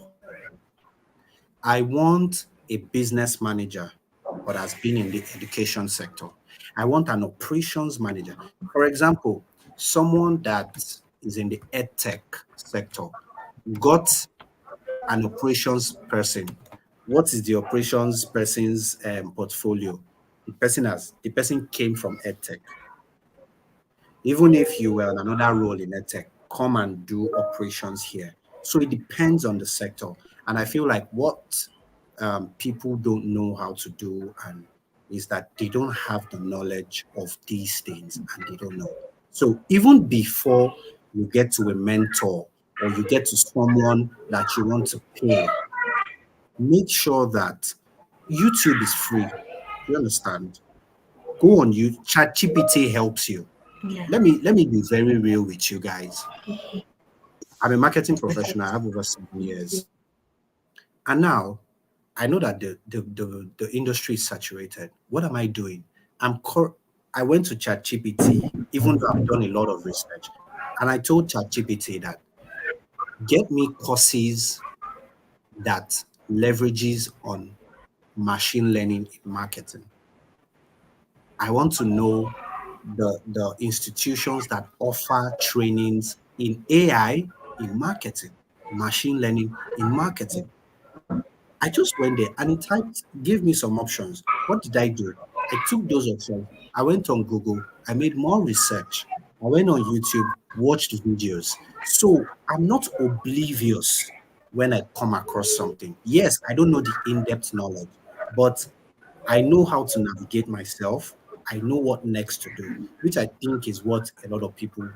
I want a business manager, but has been in the education sector. I want an operations manager. For example, someone that is in the edtech sector got an operations person. What is the operations person's portfolio? The person came from edtech. Even if you were on another role in edtech, come and do operations here. So it depends on the sector. And I feel like what people don't know how to do and is that they don't have the knowledge of these things and they don't know. So even before you get to a mentor, or you get to someone that you want to pay, make sure that YouTube is free. You understand? Go on you. ChatGPT helps you. Yeah. Let me be very real with you guys. I'm a marketing professional. I have over 7 years. And now I know that the industry is saturated. What am I doing? I went to ChatGPT, even though I've done a lot of research, and I told ChatGPT that get me courses that leverages on machine learning in marketing. I want to know the institutions that offer trainings in AI in marketing, machine learning in marketing. I just went there and it typed, gave me some options. What did I do? I took those options. I went on Google. I made more research. I went on YouTube, watched videos. So I'm not oblivious when I come across something. Yes, I don't know the in-depth knowledge, but I know how to navigate myself. I know what next to do, which I think is what a lot of people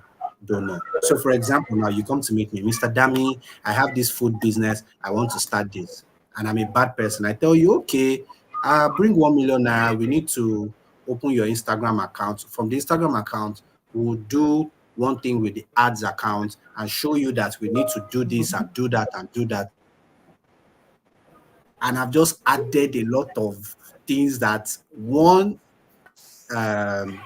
don't know. So, for example, now you come to meet me, Mr. Dami, I have this food business. I want to start this. And I'm a bad person. I tell you, okay, bring 1 million naira. We need to open your Instagram account. From the Instagram account, we'll do one thing with the ads account and show you that we need to do this and do that and do that. And I've just added a lot of things that um,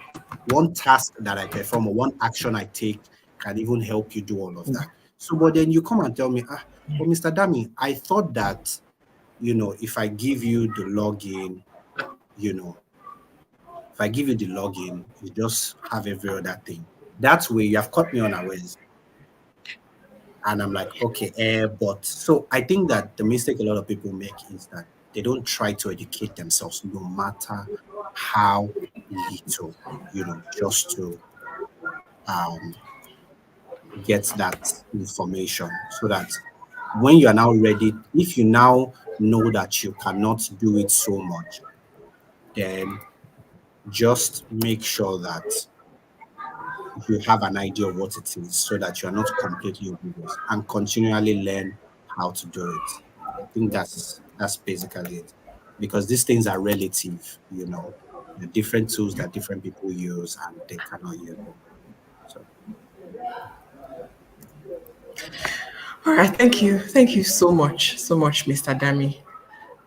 one task that I perform or one action I take can even help you do all of that. So, but then you come and tell me, but Mr. Dami, I thought that, if I give you the login, you know, if I give you the login, you just have every other thing. That's where you have caught me unawares. And I'm like, okay, but so I think that the mistake a lot of people make is that they don't try to educate themselves no matter how little, just to um, get that information so that when you are now ready, if you now know that you cannot do it so much, then just make sure that you have an idea of what it is so that you're not completely oblivious and continually learn how to do it. I think that's basically it. Because these things are relative. The different tools that different people use and they cannot use them. So All right. Thank you. Thank you so much, Mr. Dami.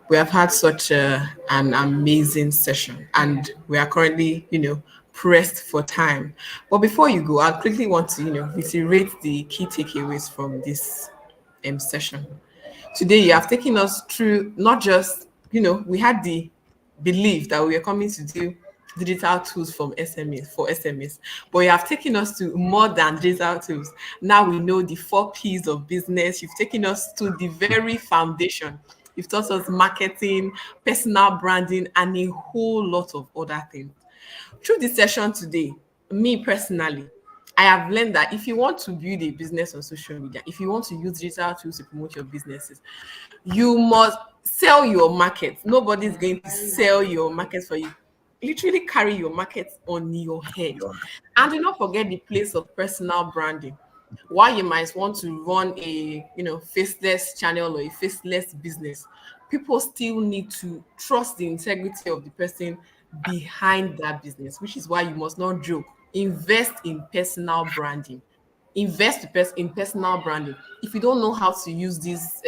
We have had such an amazing session, and we are currently, pressed for time. But before you go, I quickly want to, reiterate the key takeaways from this session. Today, you have taken us through not just, we had the belief that we are coming to do digital tools from SMEs for SMEs, but you have taken us to more than digital tools. Now we know the 4 P's of business. You've taken us to the very foundation. You've taught us marketing, personal branding, and a whole lot of other things. Through this session today, me personally, I have learned that if you want to build a business on social media, if you want to use digital tools to promote your businesses, you must sell your market. Nobody's going to sell your market for you. Literally carry your market on your head. you're And do not forget the place of personal branding. While you might want to run a faceless channel or a faceless business, people still need to trust the integrity of the person behind that business, which is why you must not joke. Invest in personal branding. In personal branding. If you don't know how to use these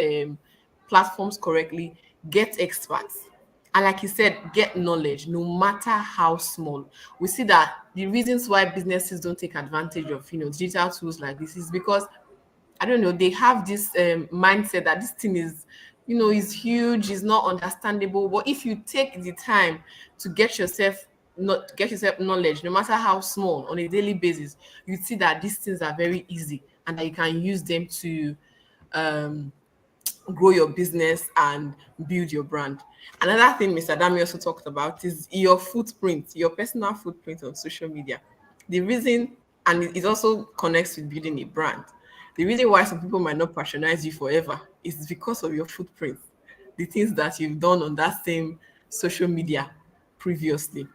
platforms correctly, get experts. And like you said, get knowledge, no matter how small. We see that the reasons why businesses don't take advantage of digital tools like this is because I don't know, they have this mindset that this thing is huge, is not understandable. But if you take the time to get yourself knowledge, no matter how small, on a daily basis, you see that these things are very easy and that you can use them to um, grow your business and build your brand. Another thing Mr. Dami also talked about is your footprint, your personal footprint on social media. The reason, and it also connects with building a brand. The reason why some people might not patronize you forever is because of your footprint, the things that you've done on that same social media previously.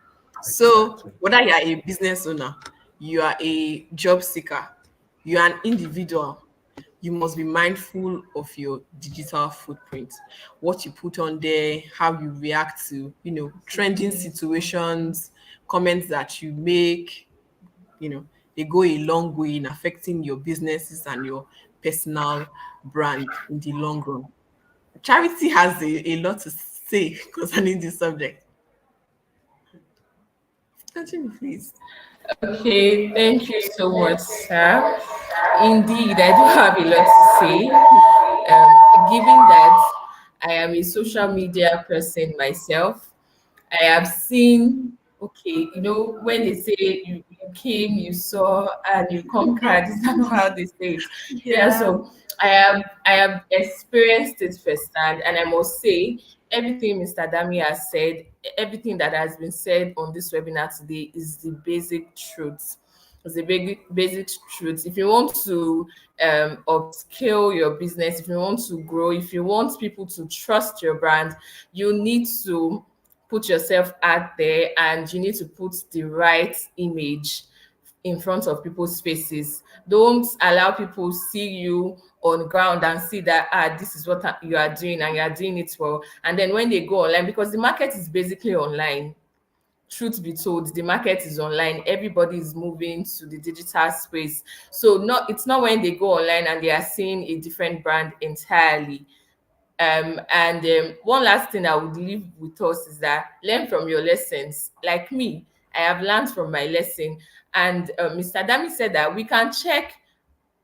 So exactly. whether you are a business owner, you are a job seeker, You're an individual. You must be mindful of your digital footprint, what you put on there, how you react to, trending situations, comments that you make, they go a long way in affecting your businesses and your personal brand in the long run. Charity has a lot to say concerning this subject. Continue, please. Okay, thank you so much, sir. Indeed, I do have a lot to say. Given that I am a social media person myself, I have seen, okay, when they say you came, you saw, and you conquered, is that not how they say it? Yeah, Yeah. so I have experienced it firsthand, and I must say, everything Mr. Dami has said, everything that has been said on this webinar today is the basic truth. It's the basic truth. If you want to upscale your business, if you want to grow, if you want people to trust your brand, you need to put yourself out there, and you need to put the right image in front of people's faces. Don't allow people see you on ground and see that this is what you are doing, and you are doing it well. And then when they go online, because the market is basically online, truth be told, the market is online. Everybody is moving to the digital space. So it's not when they go online and they are seeing a different brand entirely. And one last thing I would leave with us is that learn from your lessons. Like me, I have learned from my lesson. And Mr. Dami said that we can check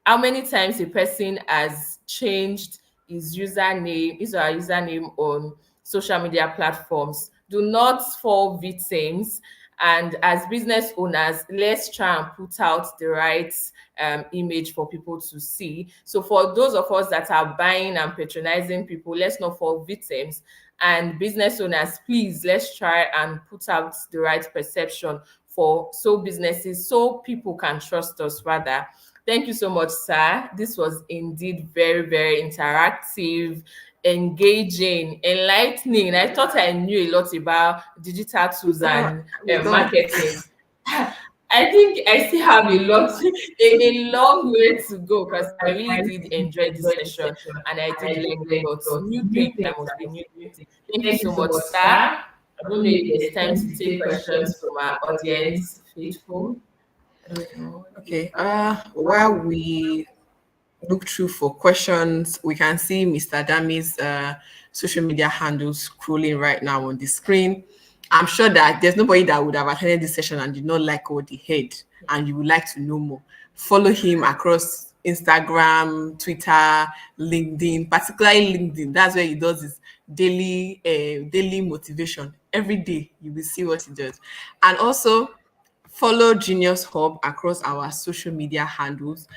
how many times a person has changed his or her username on social media platforms. Do not fall victims. And as business owners, let's try and put out the right image for people to see. So for those of us that are buying and patronizing people, let's not fall victims. And business owners, please, let's try and put out the right perception for businesses, so people can trust us rather. Thank you so much, sir. This was indeed very, very interactive, engaging, enlightening. I thought I knew a lot about digital tools and We don't. marketing. I think I still have a long way to go, because I really did enjoy this session, and I did learn a lot. New things, I must be new things. Thank you so much, sir. I don't know if there's time to take questions from our audience, faithful. I don't know. Okay. While we look through for questions, we can see Mr. Dami's social media handles scrolling right now on the screen. I'm sure that there's nobody that would have attended this session and did not like what they heard, and you would like to know more. Follow him across Instagram, Twitter, LinkedIn, particularly LinkedIn. That's where he does his daily motivation. Every day you will see what he does. And also follow Genius Hub across our social media handles.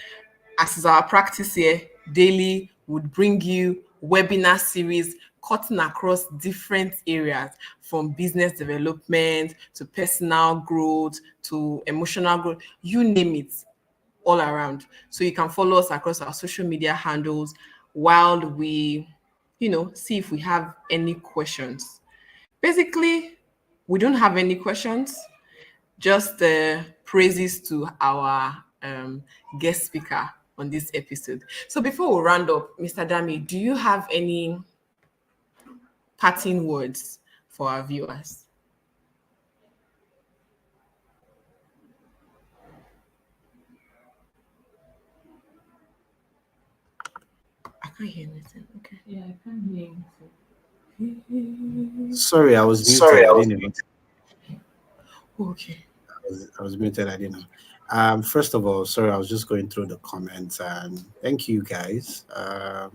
As is our practice here, daily would bring you webinar series cutting across different areas, from business development to personal growth to emotional growth, you name it, all around. So you can follow us across our social media handles while we, see if we have any questions. Basically, we don't have any questions, just praises to our guest speaker on this episode. So before we round up, Mr. Dami, do you have any parting words for our viewers? I can't hear anything. Okay. Yeah, I can't hear you. Sorry, I was muted. I didn't know. Okay. I was muted. I didn't know. First of all, sorry, I was just going through the comments, and thank you guys. I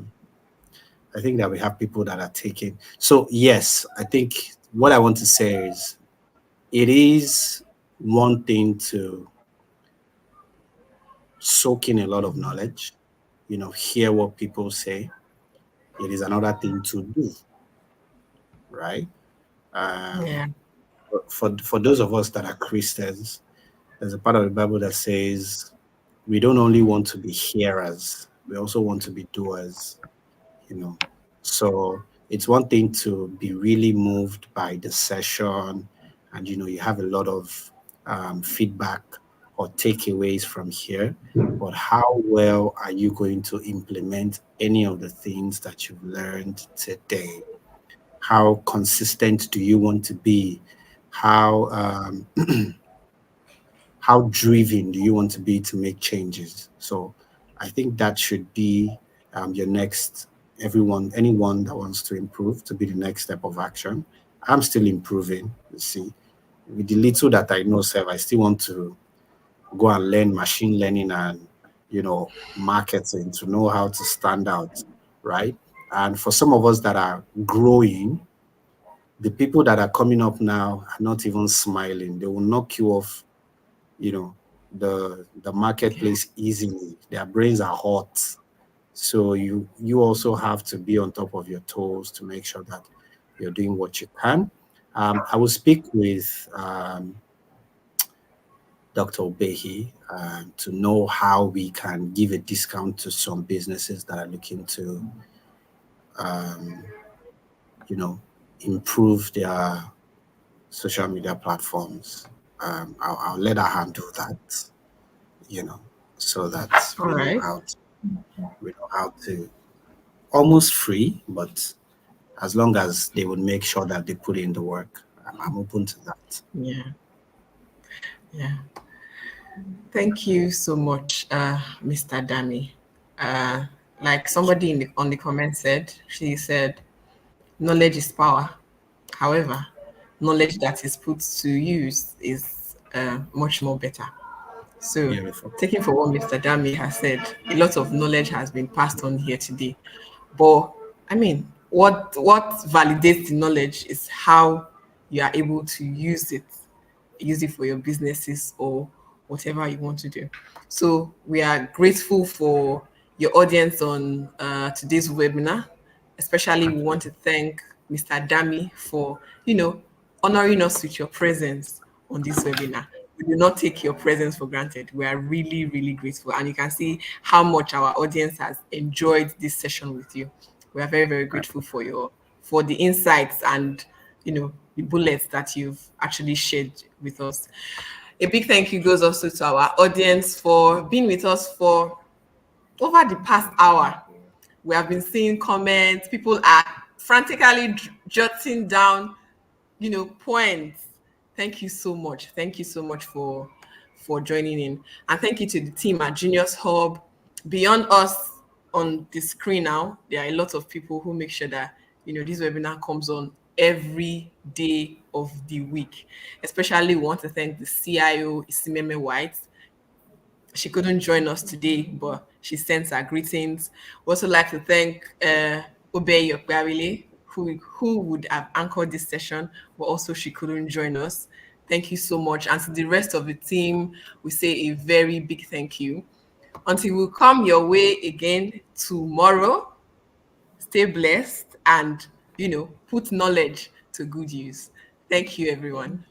think that we have people that are taking. So yes, I think what I want to say is, it is one thing to soak in a lot of knowledge, hear what people say. It is another thing to do, right? Yeah. For those of us that are Christians, there's a part of the Bible that says we don't only want to be hearers, we also want to be doers, So it's one thing to be really moved by the session, and you have a lot of feedback or takeaways from here, but how well are you going to implement any of the things that you've learned today? How consistent do you want to be? How how driven do you want to be to make changes? So I think that should be your next, anyone that wants to improve, to be the next step of action. I'm still improving, you see. With the little that I know, Seth, I still want to go and learn machine learning and, marketing to know how to stand out, right? And for some of us that are growing, the people that are coming up now are not even smiling. They will knock you off, the marketplace easily. Their brains are hot. So you also have to be on top of your toes to make sure that you're doing what you can. I will speak with Dr. Obehi to know how we can give a discount to some businesses that are looking to, improve their social media platforms. I'll let her handle that, so that All right. we know how to, almost free, but as long as they would make sure that they put in the work, I'm open to that. Yeah. Yeah. Thank you so much, Mr. Dami. Like somebody on the comment said, she said, knowledge is power. However, knowledge that is put to use is much more better. So, Beautiful. taking for what Mr. Dami has said, a lot of knowledge has been passed on here today. But I mean, what validates the knowledge is how you are able to use it for your businesses or whatever you want to do. So we are grateful for your audience on today's webinar. Especially, we want to thank Mr. Dami for, honoring us with your presence on this webinar. We do not take your presence for granted. We are really, really grateful. And you can see how much our audience has enjoyed this session with you. We are very, very grateful for the insights and, the bullets that you've actually shared with us. A big thank you goes also to our audience for being with us for over the past hour. We have been seeing comments. People are frantically jotting down, points. Thank you so much. Thank you so much for joining in. And thank you to the team at Genius Hub. Beyond us on the screen now, there are a lot of people who make sure that, this webinar comes on every day of the week. Especially, we want to thank the CIO, Isimeme White. She couldn't join us today, but she sends her greetings. We also like to thank Obey Yokbawile, who would have anchored this session, but also she couldn't join us. Thank you so much. And to the rest of the team, we say a very big thank you. Until we come your way again tomorrow, stay blessed and, put knowledge to good use. Thank you, everyone.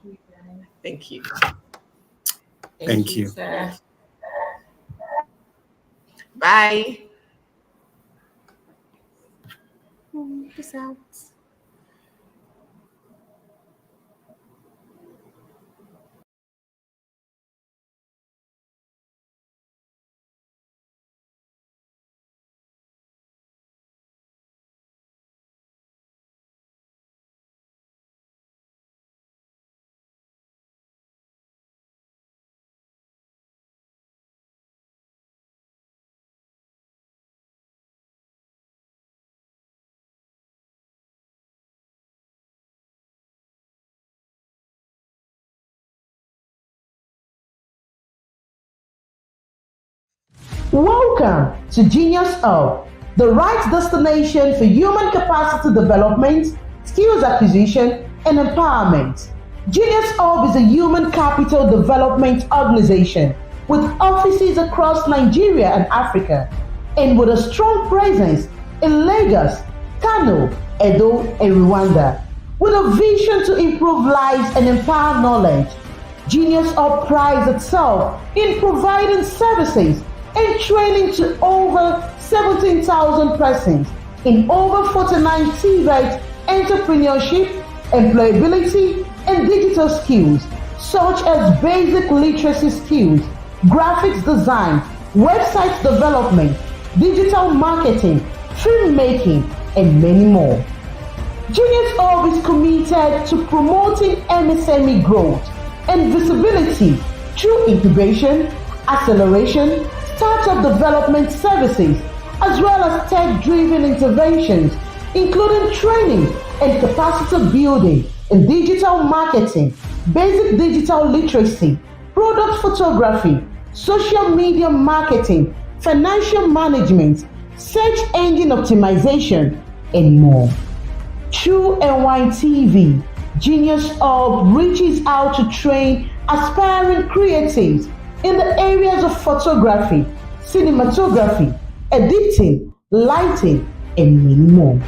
Thank you. Thank you. Sir. Bye. Peace out. Welcome to Genius Hub, the right destination for human capacity development, skills acquisition, and empowerment. Genius Hub is a human capital development organization with offices across Nigeria and Africa, and with a strong presence in Lagos, Kano, Edo, and Rwanda. With a vision to improve lives and empower knowledge, Genius Hub prides itself in providing services and training to over 17,000 persons in over 49 TVET entrepreneurship, employability, and digital skills, such as basic literacy skills, graphics design, website development, digital marketing, filmmaking, and many more. Genius Hub is committed to promoting MSME growth and visibility through incubation, acceleration, startup development services, as well as tech-driven interventions, including training and capacity building in digital marketing, basic digital literacy, product photography, social media marketing, financial management, search engine optimization, and more. Through NYTV, Genius Hub reaches out to train aspiring creatives in the areas of photography, cinematography, editing, lighting, and many more.